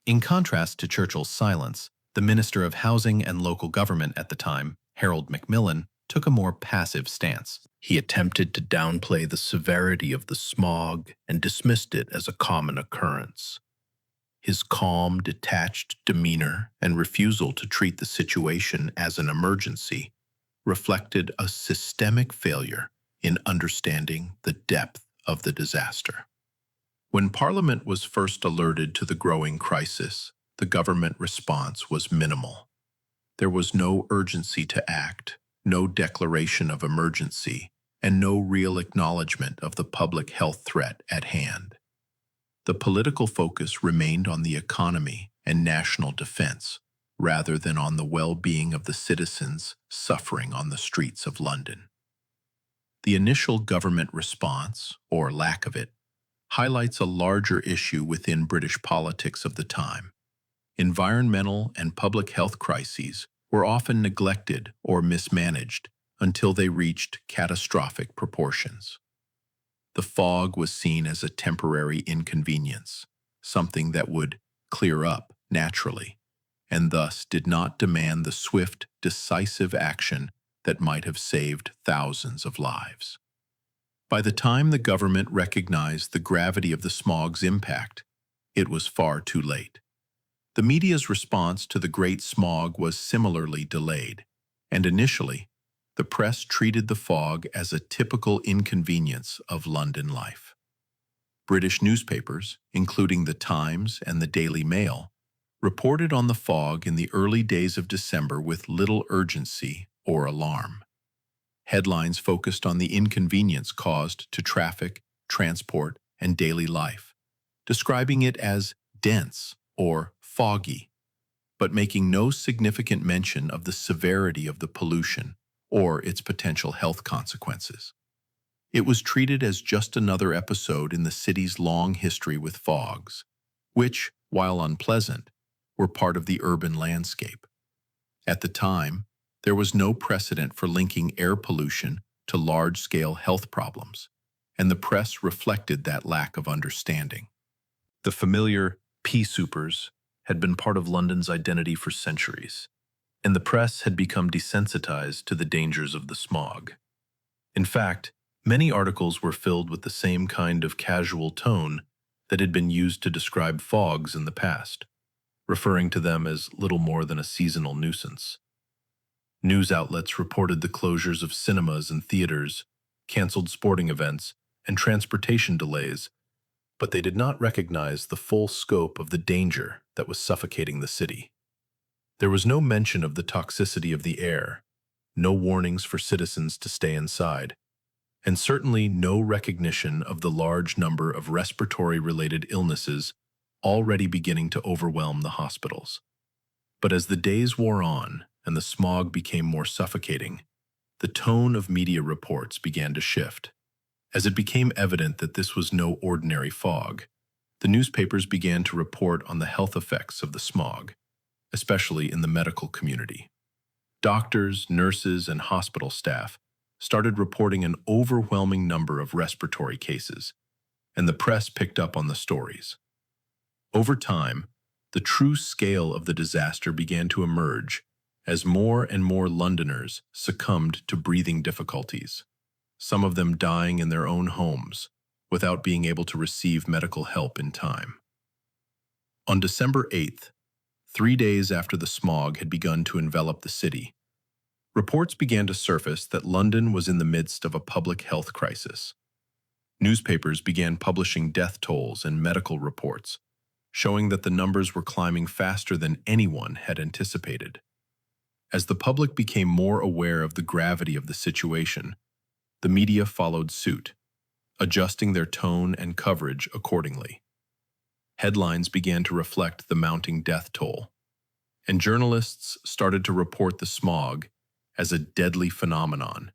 In contrast to Churchill's silence, the Minister of Housing and Local Government at the time, Harold Macmillan, took a more passive stance. He attempted to downplay the severity of the smog and dismissed it as a common occurrence. His calm, detached demeanor and refusal to treat the situation as an emergency reflected a systemic failure in understanding the depth of the disaster. When Parliament was first alerted to the growing crisis, the government response was minimal. There was no urgency to act, no declaration of emergency, and no real acknowledgement of the public health threat at hand. The political focus remained on the economy and national defense, rather than on the well-being of the citizens suffering on the streets of London. The initial government response, or lack of it, highlights a larger issue within British politics of the time. Environmental and public health crises were often neglected or mismanaged until they reached catastrophic proportions. The fog was seen as a temporary inconvenience, something that would clear up naturally, and thus did not demand the swift, decisive action that might have saved thousands of lives. By the time the government recognized the gravity of the smog's impact, it was far too late. The media's response to the Great Smog was similarly delayed, and initially, the press treated the fog as a typical inconvenience of London life. British newspapers, including the Times and the Daily Mail, reported on the fog in the early days of December with little urgency or alarm. Headlines focused on the inconvenience caused to traffic, transport, and daily life, describing it as dense or foggy, but making no significant mention of the severity of the pollution or its potential health consequences. It was treated as just another episode in the city's long history with fogs, which, while unpleasant, were part of the urban landscape. At the time, there was no precedent for linking air pollution to large-scale health problems, and the press reflected that lack of understanding. The familiar pea supers had been part of London's identity for centuries, and the press had become desensitized to the dangers of the smog. In fact, many articles were filled with the same kind of casual tone that had been used to describe fogs in the past, referring to them as little more than a seasonal nuisance. News outlets reported the closures of cinemas and theaters, canceled sporting events, and transportation delays, but they did not recognize the full scope of the danger that was suffocating the city. There was no mention of the toxicity of the air, no warnings for citizens to stay inside, and certainly no recognition of the large number of respiratory-related illnesses already beginning to overwhelm the hospitals. But as the days wore on and the smog became more suffocating, the tone of media reports began to shift. As it became evident that this was no ordinary fog, the newspapers began to report on the health effects of the smog, especially in the medical community. Doctors, nurses, and hospital staff started reporting an overwhelming number of respiratory cases, and the press picked up on the stories. Over time, the true scale of the disaster began to emerge as more and more Londoners succumbed to breathing difficulties, some of them dying in their own homes without being able to receive medical help in time. On December 8th, 3 days after the smog had begun to envelop the city, reports began to surface that London was in the midst of a public health crisis. Newspapers began publishing death tolls and medical reports, showing that the numbers were climbing faster than anyone had anticipated. As the public became more aware of the gravity of the situation, the media followed suit, adjusting their tone and coverage accordingly. Headlines began to reflect the mounting death toll, and journalists started to report the smog as a deadly phenomenon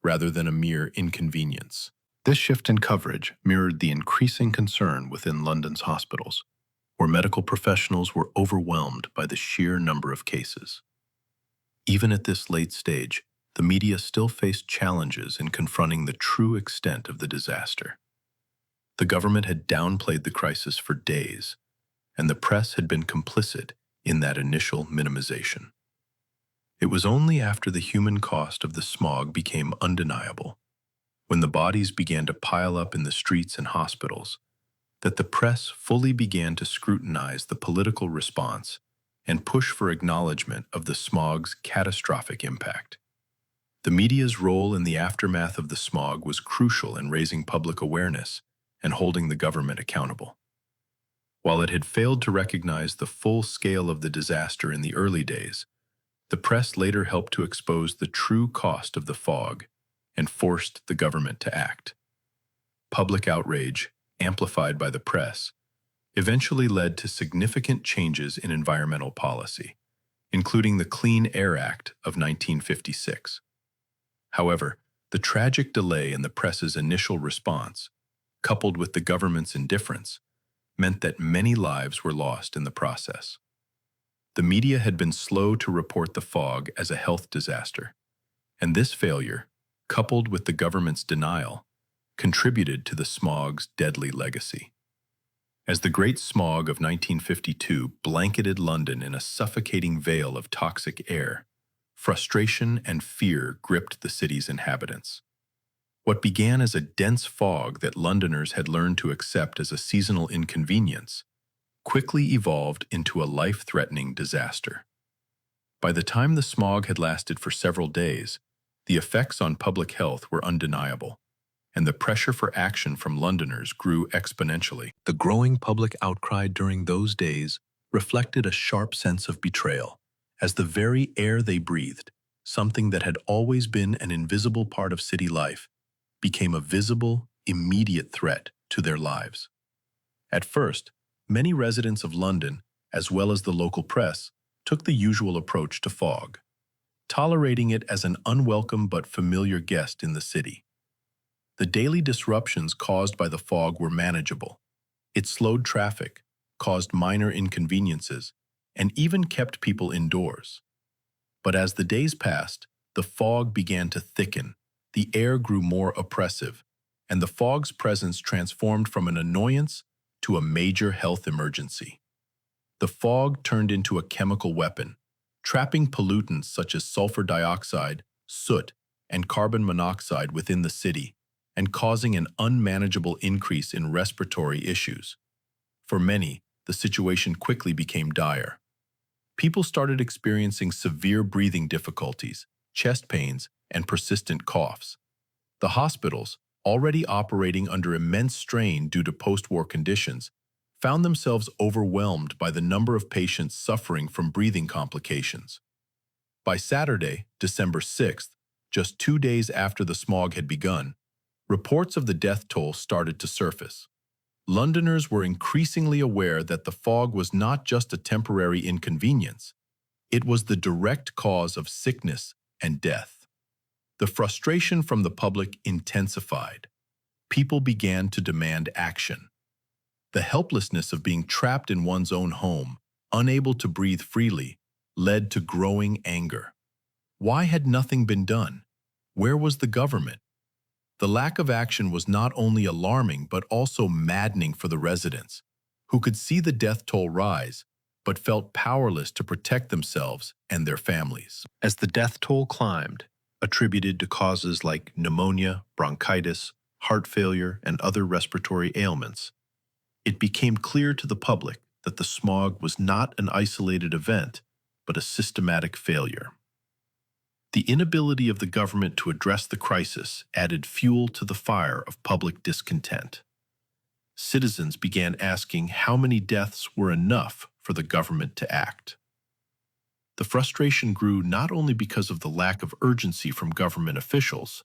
rather than a mere inconvenience. This shift in coverage mirrored the increasing concern within London's hospitals, where medical professionals were overwhelmed by the sheer number of cases. Even at this late stage, the media still faced challenges in confronting the true extent of the disaster. The government had downplayed the crisis for days, and the press had been complicit in that initial minimization. It was only after the human cost of the smog became undeniable, when the bodies began to pile up in the streets and hospitals, that the press fully began to scrutinize the political response and push for acknowledgement of the smog's catastrophic impact. The media's role in the aftermath of the smog was crucial in raising public awareness and holding the government accountable. While it had failed to recognize the full scale of the disaster in the early days, the press later helped to expose the true cost of the fog and forced the government to act. Public outrage, amplified by the press, eventually led to significant changes in environmental policy, including the Clean Air Act of 1956. However, the tragic delay in the press's initial response, coupled with the government's indifference, meant that many lives were lost in the process. The media had been slow to report the fog as a health disaster, and this failure, coupled with the government's denial, contributed to the smog's deadly legacy. As the Great Smog of 1952 blanketed London in a suffocating veil of toxic air, frustration and fear gripped the city's inhabitants. What began as a dense fog that Londoners had learned to accept as a seasonal inconvenience quickly evolved into a life-threatening disaster. By the time the smog had lasted for several days, the effects on public health were undeniable, and the pressure for action from Londoners grew exponentially. The growing public outcry during those days reflected a sharp sense of betrayal, as the very air they breathed, something that had always been an invisible part of city life, became a visible, immediate threat to their lives. At first, many residents of London, as well as the local press, took the usual approach to fog, tolerating it as an unwelcome but familiar guest in the city. The daily disruptions caused by the fog were manageable. It slowed traffic, caused minor inconveniences, and even kept people indoors. But as the days passed, the fog began to thicken, the air grew more oppressive, and the fog's presence transformed from an annoyance to a major health emergency. The fog turned into a chemical weapon, trapping pollutants such as sulfur dioxide, soot, and carbon monoxide within the city, and causing an unmanageable increase in respiratory issues. For many, the situation quickly became dire. People started experiencing severe breathing difficulties, chest pains, and persistent coughs. The hospitals, already operating under immense strain due to post-war conditions, found themselves overwhelmed by the number of patients suffering from breathing complications. By Saturday, December 6th, just 2 days after the smog had begun, reports of the death toll started to surface. Londoners were increasingly aware that the fog was not just a temporary inconvenience, it was the direct cause of sickness and death. The frustration from the public intensified. People began to demand action. The helplessness of being trapped in one's own home, unable to breathe freely, led to growing anger. Why had nothing been done? Where was the government? The lack of action was not only alarming but also maddening for the residents, who could see the death toll rise but felt powerless to protect themselves and their families. As the death toll climbed, attributed to causes like pneumonia, bronchitis, heart failure, and other respiratory ailments, it became clear to the public that the smog was not an isolated event, but a systematic failure. The inability of the government to address the crisis added fuel to the fire of public discontent. Citizens began asking how many deaths were enough for the government to act. The frustration grew not only because of the lack of urgency from government officials,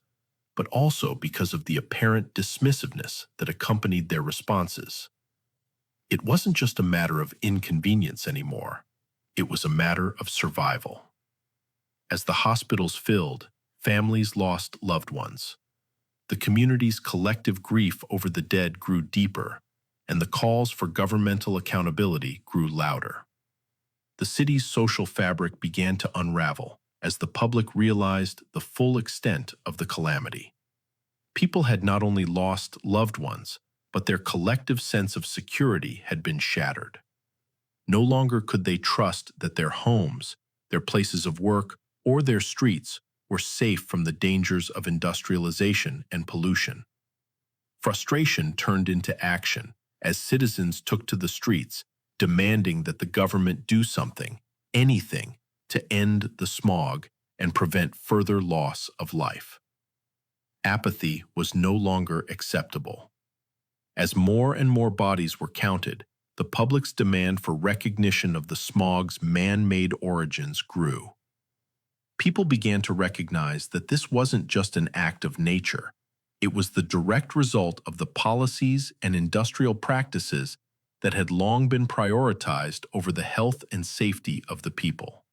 but also because of the apparent dismissiveness that accompanied their responses. It wasn't just a matter of inconvenience anymore. It was a matter of survival. As the hospitals filled, families lost loved ones. The community's collective grief over the dead grew deeper, and the calls for governmental accountability grew louder. The city's social fabric began to unravel as the public realized the full extent of the calamity. People had not only lost loved ones, but their collective sense of security had been shattered. No longer could they trust that their homes, their places of work, or their streets were safe from the dangers of industrialization and pollution. Frustration turned into action as citizens took to the streets, demanding that the government do something, anything, to end the smog and prevent further loss of life. Apathy was no longer acceptable. As more and more bodies were counted, the public's demand for recognition of the smog's man-made origins grew. People began to recognize that this wasn't just an act of nature. It was the direct result of the policies and industrial practices that had long been prioritized over the health and safety of the people.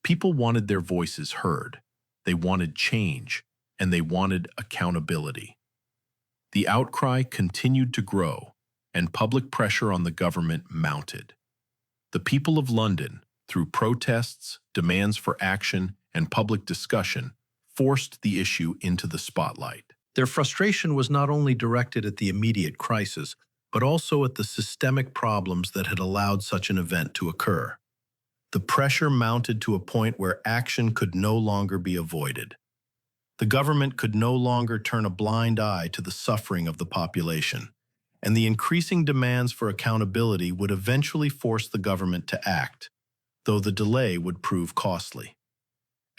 People wanted their voices heard, they wanted change, and they wanted accountability. The outcry continued to grow, and public pressure on the government mounted. The people of London, through protests, demands for action, and public discussion, forced the issue into the spotlight. Their frustration was not only directed at the immediate crisis, but also at the systemic problems that had allowed such an event to occur. The pressure mounted to a point where action could no longer be avoided. The government could no longer turn a blind eye to the suffering of the population, and the increasing demands for accountability would eventually force the government to act, though the delay would prove costly.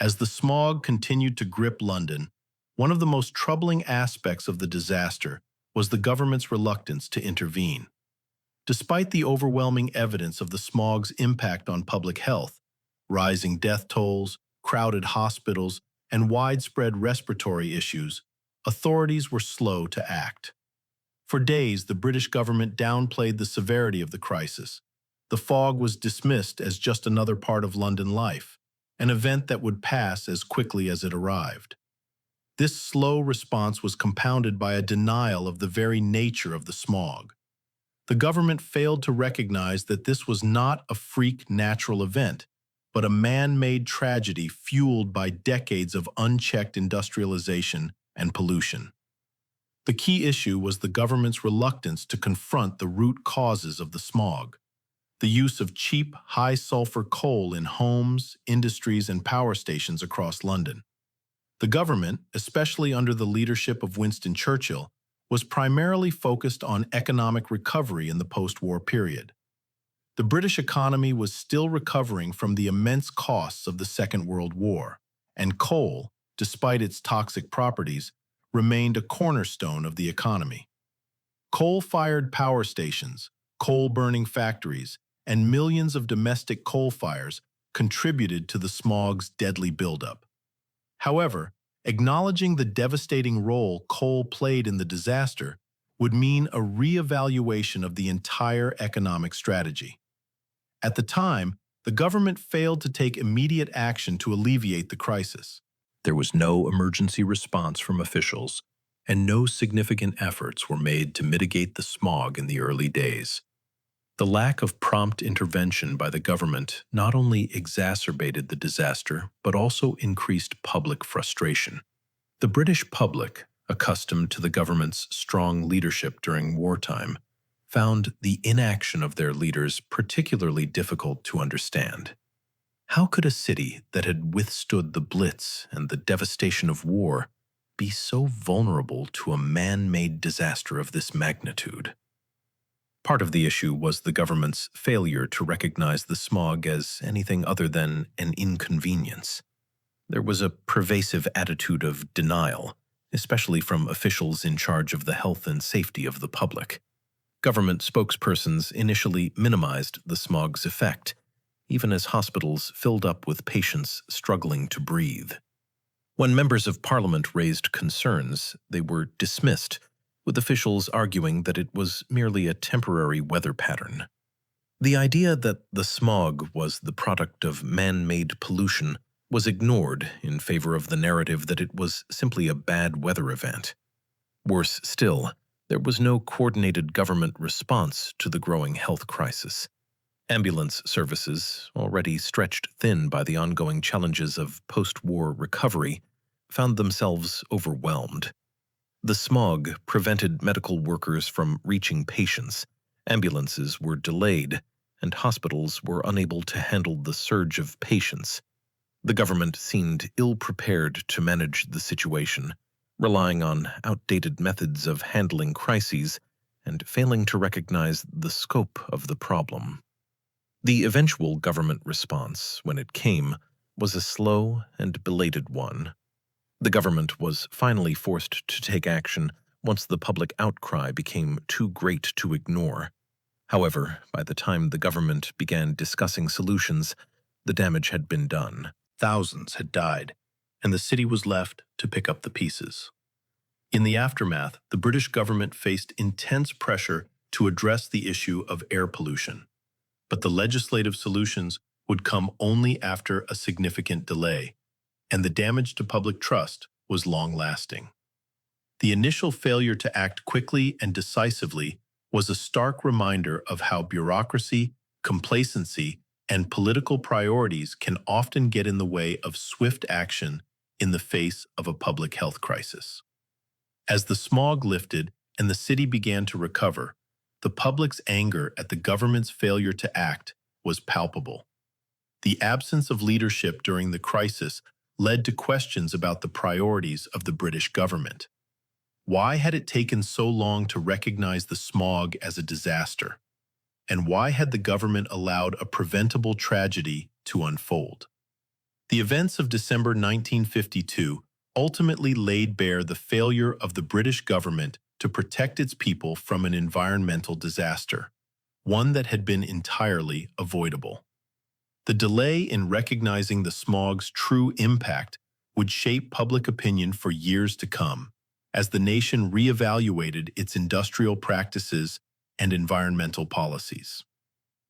As the smog continued to grip London, one of the most troubling aspects of the disaster was the government's reluctance to intervene. Despite the overwhelming evidence of the smog's impact on public health, rising death tolls, crowded hospitals, and widespread respiratory issues, authorities were slow to act. For days, the British government downplayed the severity of the crisis. The fog was dismissed as just another part of London life, an event that would pass as quickly as it arrived. This slow response was compounded by a denial of the very nature of the smog. The government failed to recognize that this was not a freak natural event, but a man-made tragedy fueled by decades of unchecked industrialization and pollution. The key issue was the government's reluctance to confront the root causes of the smog. The use of cheap, high-sulfur coal in homes, industries, and power stations across London. The government, especially under the leadership of Winston Churchill, was primarily focused on economic recovery in the post-war period. The British economy was still recovering from the immense costs of the Second World War, and coal, despite its toxic properties, remained a cornerstone of the economy. Coal-fired power stations, coal-burning factories, and millions of domestic coal fires contributed to the smog's deadly buildup. However, acknowledging the devastating role coal played in the disaster would mean a re-evaluation of the entire economic strategy. At the time, the government failed to take immediate action to alleviate the crisis. There was no emergency response from officials, and no significant efforts were made to mitigate the smog in the early days. The lack of prompt intervention by the government not only exacerbated the disaster, but also increased public frustration. The British public, accustomed to the government's strong leadership during wartime, found the inaction of their leaders particularly difficult to understand. How could a city that had withstood the Blitz and the devastation of war be so vulnerable to a man-made disaster of this magnitude? Part of the issue was the government's failure to recognize the smog as anything other than an inconvenience. There was a pervasive attitude of denial, especially from officials in charge of the health and safety of the public. Government spokespersons initially minimized the smog's effect, even as hospitals filled up with patients struggling to breathe. When members of Parliament raised concerns, they were dismissed, with officials arguing that it was merely a temporary weather pattern. The idea that the smog was the product of man-made pollution was ignored in favor of the narrative that it was simply a bad weather event. Worse still, there was no coordinated government response to the growing health crisis. Ambulance services, already stretched thin by the ongoing challenges of post-war recovery, found themselves overwhelmed. The smog prevented medical workers from reaching patients, ambulances were delayed, and hospitals were unable to handle the surge of patients. The government seemed ill-prepared to manage the situation, relying on outdated methods of handling crises and failing to recognize the scope of the problem. The eventual government response, when it came, was a slow and belated one. The government was finally forced to take action once the public outcry became too great to ignore. However, by the time the government began discussing solutions, the damage had been done. Thousands had died, and the city was left to pick up the pieces. In the aftermath, the British government faced intense pressure to address the issue of air pollution. But the legislative solutions would come only after a significant delay, and the damage to public trust was long-lasting. The initial failure to act quickly and decisively was a stark reminder of how bureaucracy, complacency, and political priorities can often get in the way of swift action in the face of a public health crisis. As the smog lifted and the city began to recover, the public's anger at the government's failure to act was palpable. The absence of leadership during the crisis led to questions about the priorities of the British government. Why had it taken so long to recognize the smog as a disaster? And why had the government allowed a preventable tragedy to unfold? The events of December 1952 ultimately laid bare the failure of the British government to protect its people from an environmental disaster, one that had been entirely avoidable. The delay in recognizing the smog's true impact would shape public opinion for years to come, as the nation reevaluated its industrial practices and environmental policies.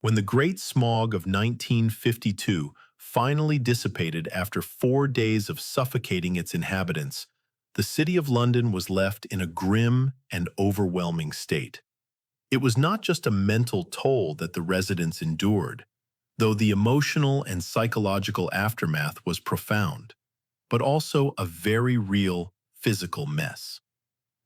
When the Great Smog of 1952 finally dissipated after 4 days of suffocating its inhabitants, the City of London was left in a grim and overwhelming state. It was not just a mental toll that the residents endured, though the emotional and psychological aftermath was profound, but also a very real physical mess.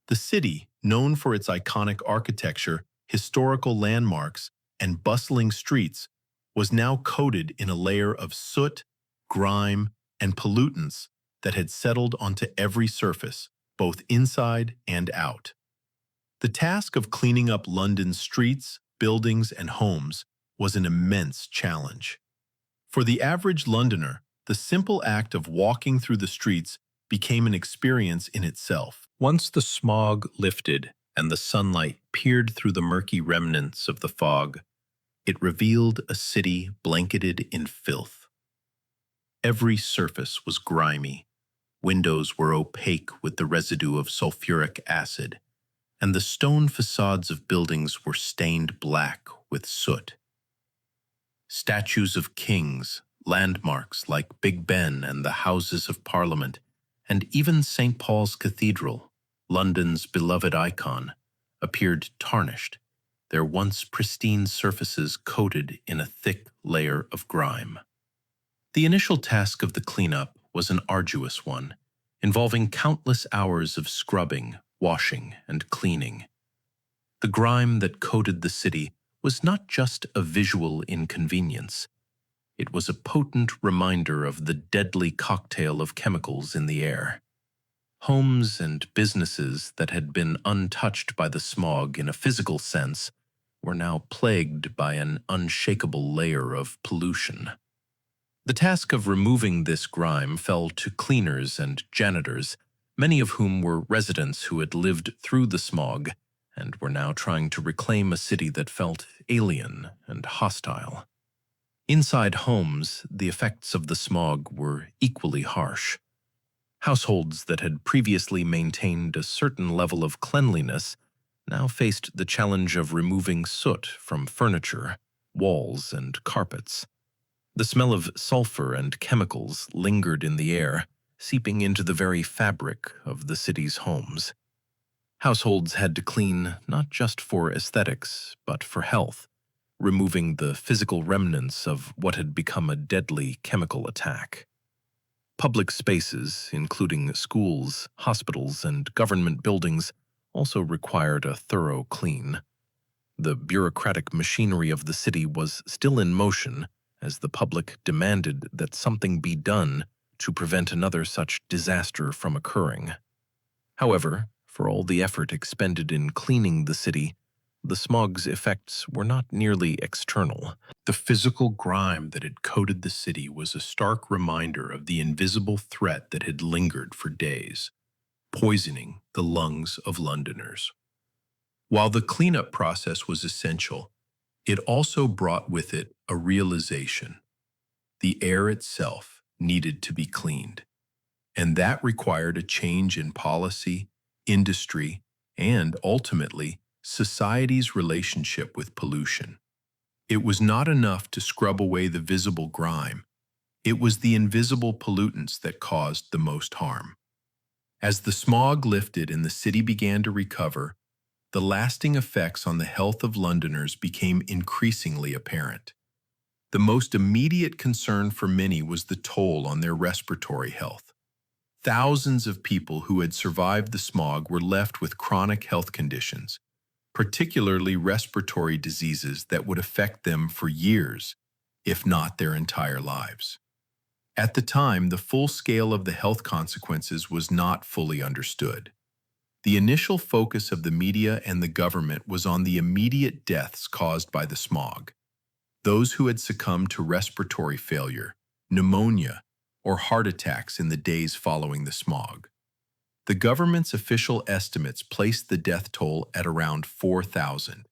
The city, known for its iconic architecture, historical landmarks, and bustling streets, was now coated in a layer of soot, grime, and pollutants that had settled onto every surface, both inside and out. The task of cleaning up London's streets, buildings, and homes was an immense challenge. For the average Londoner, the simple act of walking through the streets became an experience in itself. Once the smog lifted and the sunlight peered through the murky remnants of the fog, it revealed a city blanketed in filth. Every surface was grimy, windows were opaque with the residue of sulfuric acid, and the stone facades of buildings were stained black with soot. Statues of kings, landmarks like Big Ben and the Houses of Parliament, and even St. Paul's Cathedral, London's beloved icon, appeared tarnished, their once pristine surfaces coated in a thick layer of grime. The initial task of the cleanup was an arduous one, involving countless hours of scrubbing, washing, and cleaning. The grime that coated the city was not just a visual inconvenience. It was a potent reminder of the deadly cocktail of chemicals in the air. Homes and businesses that had been untouched by the smog in a physical sense were now plagued by an unshakable layer of pollution. The task of removing this grime fell to cleaners and janitors, many of whom were residents who had lived through the smog and were now trying to reclaim a city that felt alien and hostile. Inside homes, the effects of the smog were equally harsh. Households that had previously maintained a certain level of cleanliness now faced the challenge of removing soot from furniture, walls, and carpets. The smell of sulfur and chemicals lingered in the air, seeping into the very fabric of the city's homes. Households had to clean not just for aesthetics, but for health, removing the physical remnants of what had become a deadly chemical attack. Public spaces, including schools, hospitals, and government buildings, also required a thorough clean. The bureaucratic machinery of the city was still in motion as the public demanded that something be done to prevent another such disaster from occurring. However, for all the effort expended in cleaning the city, the smog's effects were not nearly external. The physical grime that had coated the city was a stark reminder of the invisible threat that had lingered for days, poisoning the lungs of Londoners. While the cleanup process was essential, it also brought with it a realization: the air itself needed to be cleaned, and that required a change in policy, industry, and ultimately, society's relationship with pollution. It was not enough to scrub away the visible grime. It was the invisible pollutants that caused the most harm. As the smog lifted and the city began to recover, the lasting effects on the health of Londoners became increasingly apparent. The most immediate concern for many was the toll on their respiratory health. Thousands of people who had survived the smog were left with chronic health conditions, particularly respiratory diseases that would affect them for years, if not their entire lives. At the time, the full scale of the health consequences was not fully understood. The initial focus of the media and the government was on the immediate deaths caused by the smog. Those who had succumbed to respiratory failure, pneumonia, or heart attacks in the days following the smog. The government's official estimates placed the death toll at around 4,000.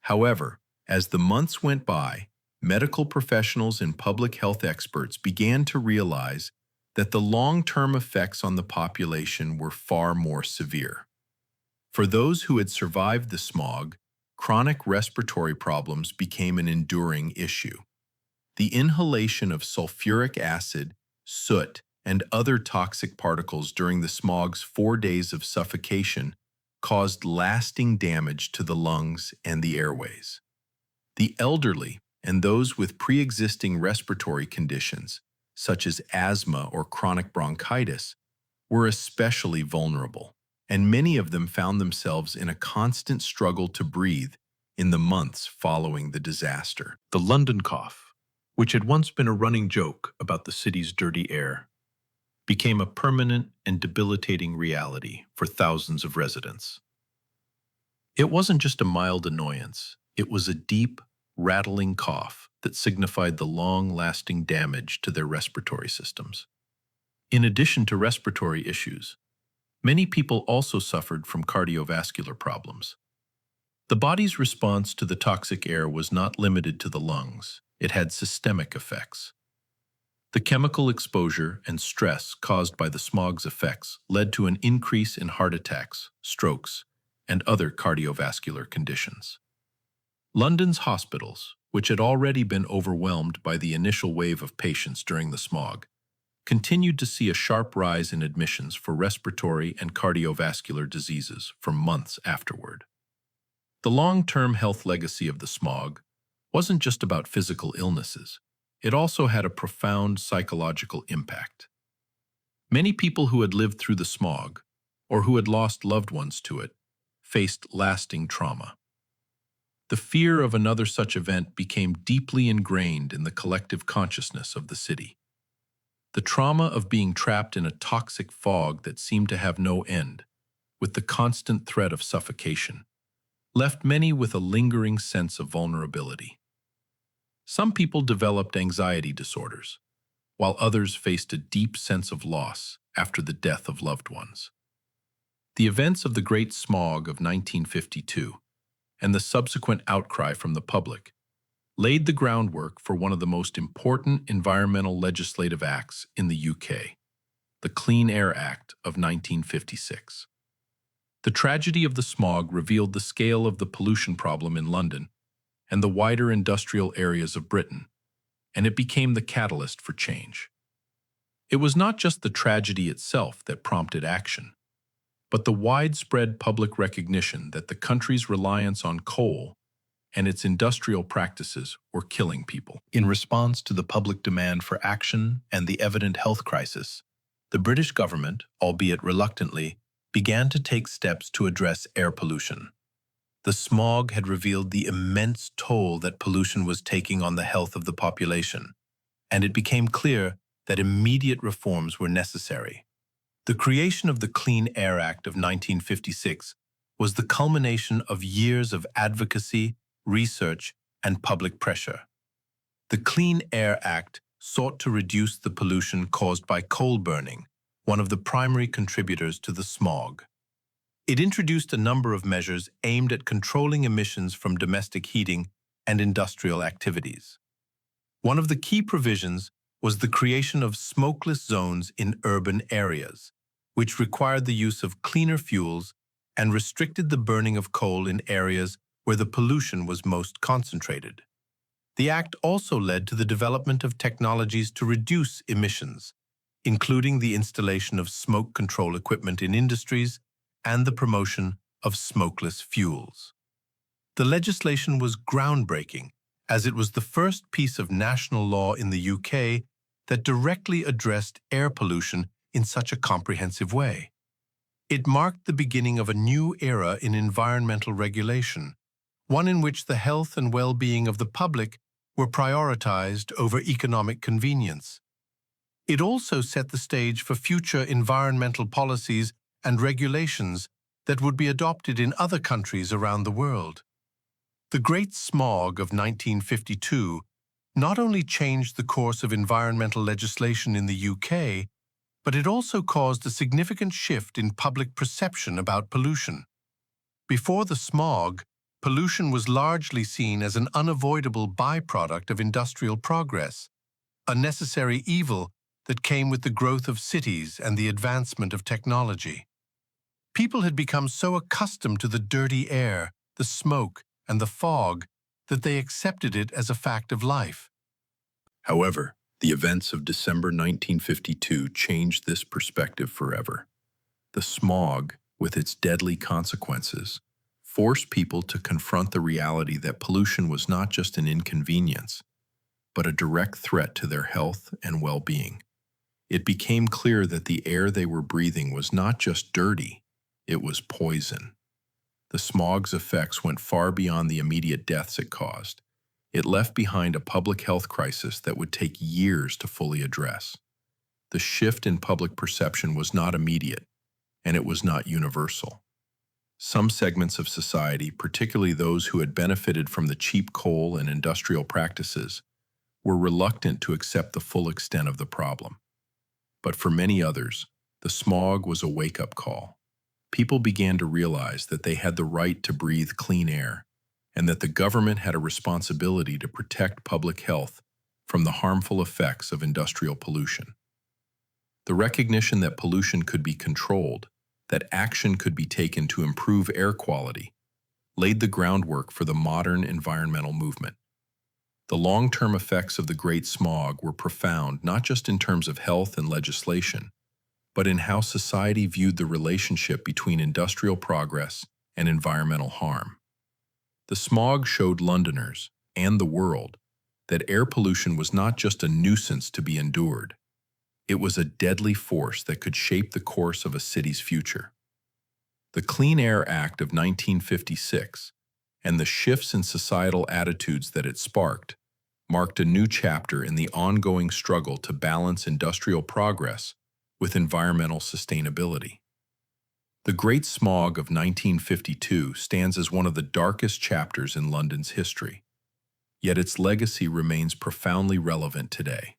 However, as the months went by, medical professionals and public health experts began to realize that the long-term effects on the population were far more severe. For those who had survived the smog, chronic respiratory problems became an enduring issue. The inhalation of sulfuric acid, soot, and other toxic particles during the smog's 4 days of suffocation caused lasting damage to the lungs and the airways. The elderly and those with pre-existing respiratory conditions, such as asthma or chronic bronchitis, were especially vulnerable, and many of them found themselves in a constant struggle to breathe in the months following the disaster. The London cough, which had once been a running joke about the city's dirty air, became a permanent and debilitating reality for thousands of residents. It wasn't just a mild annoyance, it was a deep, rattling cough that signified the long-lasting damage to their respiratory systems. In addition to respiratory issues, many people also suffered from cardiovascular problems. The body's response to the toxic air was not limited to the lungs, it had systemic effects. The chemical exposure and stress caused by the smog's effects led to an increase in heart attacks, strokes, and other cardiovascular conditions. London's hospitals, which had already been overwhelmed by the initial wave of patients during the smog, continued to see a sharp rise in admissions for respiratory and cardiovascular diseases for months afterward. The long-term health legacy of the smog wasn't just about physical illnesses. It also had a profound psychological impact. Many people who had lived through the smog, or who had lost loved ones to it, faced lasting trauma. The fear of another such event became deeply ingrained in the collective consciousness of the city. The trauma of being trapped in a toxic fog that seemed to have no end, with the constant threat of suffocation, left many with a lingering sense of vulnerability. Some people developed anxiety disorders, while others faced a deep sense of loss after the death of loved ones. The events of the Great Smog of 1952 and the subsequent outcry from the public laid the groundwork for one of the most important environmental legislative acts in the UK, the Clean Air Act of 1956. The tragedy of the smog revealed the scale of the pollution problem in London and the wider industrial areas of Britain, and it became the catalyst for change. It was not just the tragedy itself that prompted action, but the widespread public recognition that the country's reliance on coal and its industrial practices were killing people. In response to the public demand for action and the evident health crisis, the British government, albeit reluctantly, began to take steps to address air pollution. The smog had revealed the immense toll that pollution was taking on the health of the population, and it became clear that immediate reforms were necessary. The creation of the Clean Air Act of 1956 was the culmination of years of advocacy, research, and public pressure. The Clean Air Act sought to reduce the pollution caused by coal burning, one of the primary contributors to the smog. It introduced a number of measures aimed at controlling emissions from domestic heating and industrial activities. One of the key provisions was the creation of smokeless zones in urban areas, which required the use of cleaner fuels and restricted the burning of coal in areas where the pollution was most concentrated. The act also led to the development of technologies to reduce emissions, including the installation of smoke control equipment in industries and the promotion of smokeless fuels. The legislation was groundbreaking, as it was the first piece of national law in the UK that directly addressed air pollution in such a comprehensive way. It marked the beginning of a new era in environmental regulation, one in which the health and well-being of the public were prioritized over economic convenience. It also set the stage for future environmental policies and regulations that would be adopted in other countries around the world. The Great Smog of 1952 not only changed the course of environmental legislation in the UK, but it also caused a significant shift in public perception about pollution. Before the smog, pollution was largely seen as an unavoidable byproduct of industrial progress, a necessary evil that came with the growth of cities and the advancement of technology. People had become so accustomed to the dirty air, the smoke, and the fog that they accepted it as a fact of life. However, the events of December 1952 changed this perspective forever. The smog, with its deadly consequences, forced people to confront the reality that pollution was not just an inconvenience, but a direct threat to their health and well-being. It became clear that the air they were breathing was not just dirty, it was poison. The smog's effects went far beyond the immediate deaths it caused. It left behind a public health crisis that would take years to fully address. The shift in public perception was not immediate, and it was not universal. Some segments of society, particularly those who had benefited from the cheap coal and industrial practices, were reluctant to accept the full extent of the problem. But for many others, the smog was a wake-up call. People began to realize that they had the right to breathe clean air, and that the government had a responsibility to protect public health from the harmful effects of industrial pollution. The recognition that pollution could be controlled, that action could be taken to improve air quality, laid the groundwork for the modern environmental movement. The long-term effects of the Great Smog were profound not just in terms of health and legislation, but in how society viewed the relationship between industrial progress and environmental harm. The smog showed Londoners, and the world, that air pollution was not just a nuisance to be endured. It was a deadly force that could shape the course of a city's future. The Clean Air Act of 1956 and the shifts in societal attitudes that it sparked marked a new chapter in the ongoing struggle to balance industrial progress with environmental sustainability. The Great Smog of 1952 stands as one of the darkest chapters in London's history, yet its legacy remains profoundly relevant today.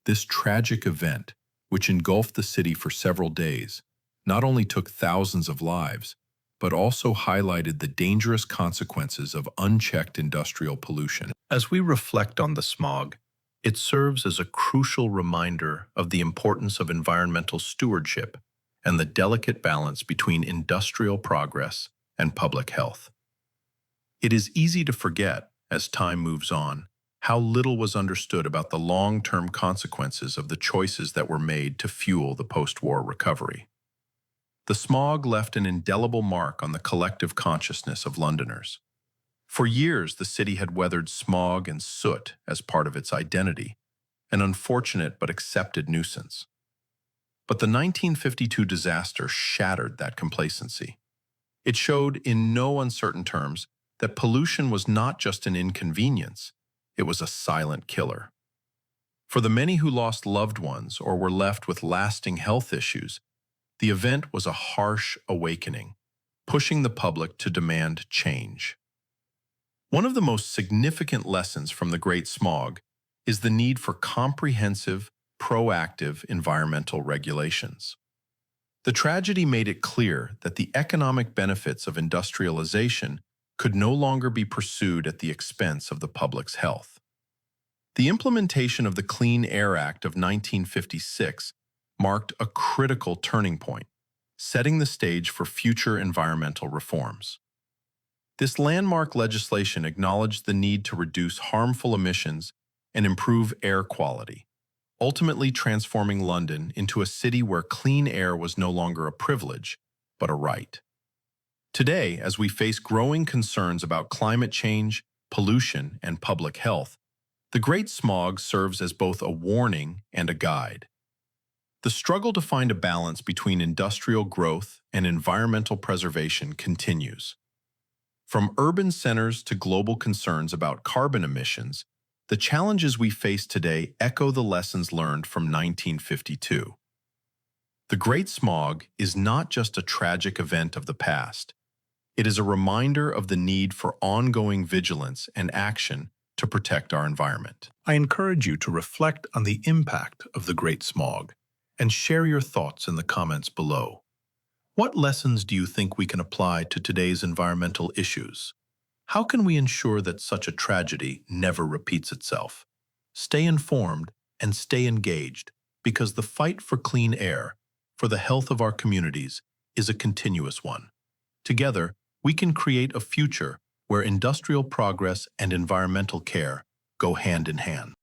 This tragic event, which engulfed the city for several days, not only took thousands of lives, but also highlighted the dangerous consequences of unchecked industrial pollution. As we reflect on the smog, it serves as a crucial reminder of the importance of environmental stewardship and the delicate balance between industrial progress and public health. It is easy to forget, as time moves on, how little was understood about the long-term consequences of the choices that were made to fuel the post-war recovery. The smog left an indelible mark on the collective consciousness of Londoners. For years, the city had weathered smog and soot as part of its identity, an unfortunate but accepted nuisance. But the 1952 disaster shattered that complacency. It showed in no uncertain terms that pollution was not just an inconvenience, it was a silent killer. For the many who lost loved ones or were left with lasting health issues, the event was a harsh awakening. pushing the public to demand change. One of the most significant lessons from the Great Smog is the need for comprehensive, proactive environmental regulations. The tragedy made it clear that the economic benefits of industrialization could no longer be pursued at the expense of the public's health. The implementation of the Clean Air Act of 1956 marked a critical turning point, setting the stage for future environmental reforms. This landmark legislation acknowledged the need to reduce harmful emissions and improve air quality, ultimately transforming London into a city where clean air was no longer a privilege, but a right. Today, as we face growing concerns about climate change, pollution, and public health, the Great Smog serves as both a warning and a guide. The struggle to find a balance between industrial growth and environmental preservation continues. From urban centers to global concerns about carbon emissions, the challenges we face today echo the lessons learned from 1952. The Great Smog is not just a tragic event of the past. It is a reminder of the need for ongoing vigilance and action to protect our environment. I encourage you to reflect on the impact of the Great Smog and share your thoughts in the comments below. What lessons do you think we can apply to today's environmental issues? How can we ensure that such a tragedy never repeats itself? Stay informed and stay engaged, because the fight for clean air, for the health of our communities, is a continuous one. Together, we can create a future where industrial progress and environmental care go hand in hand.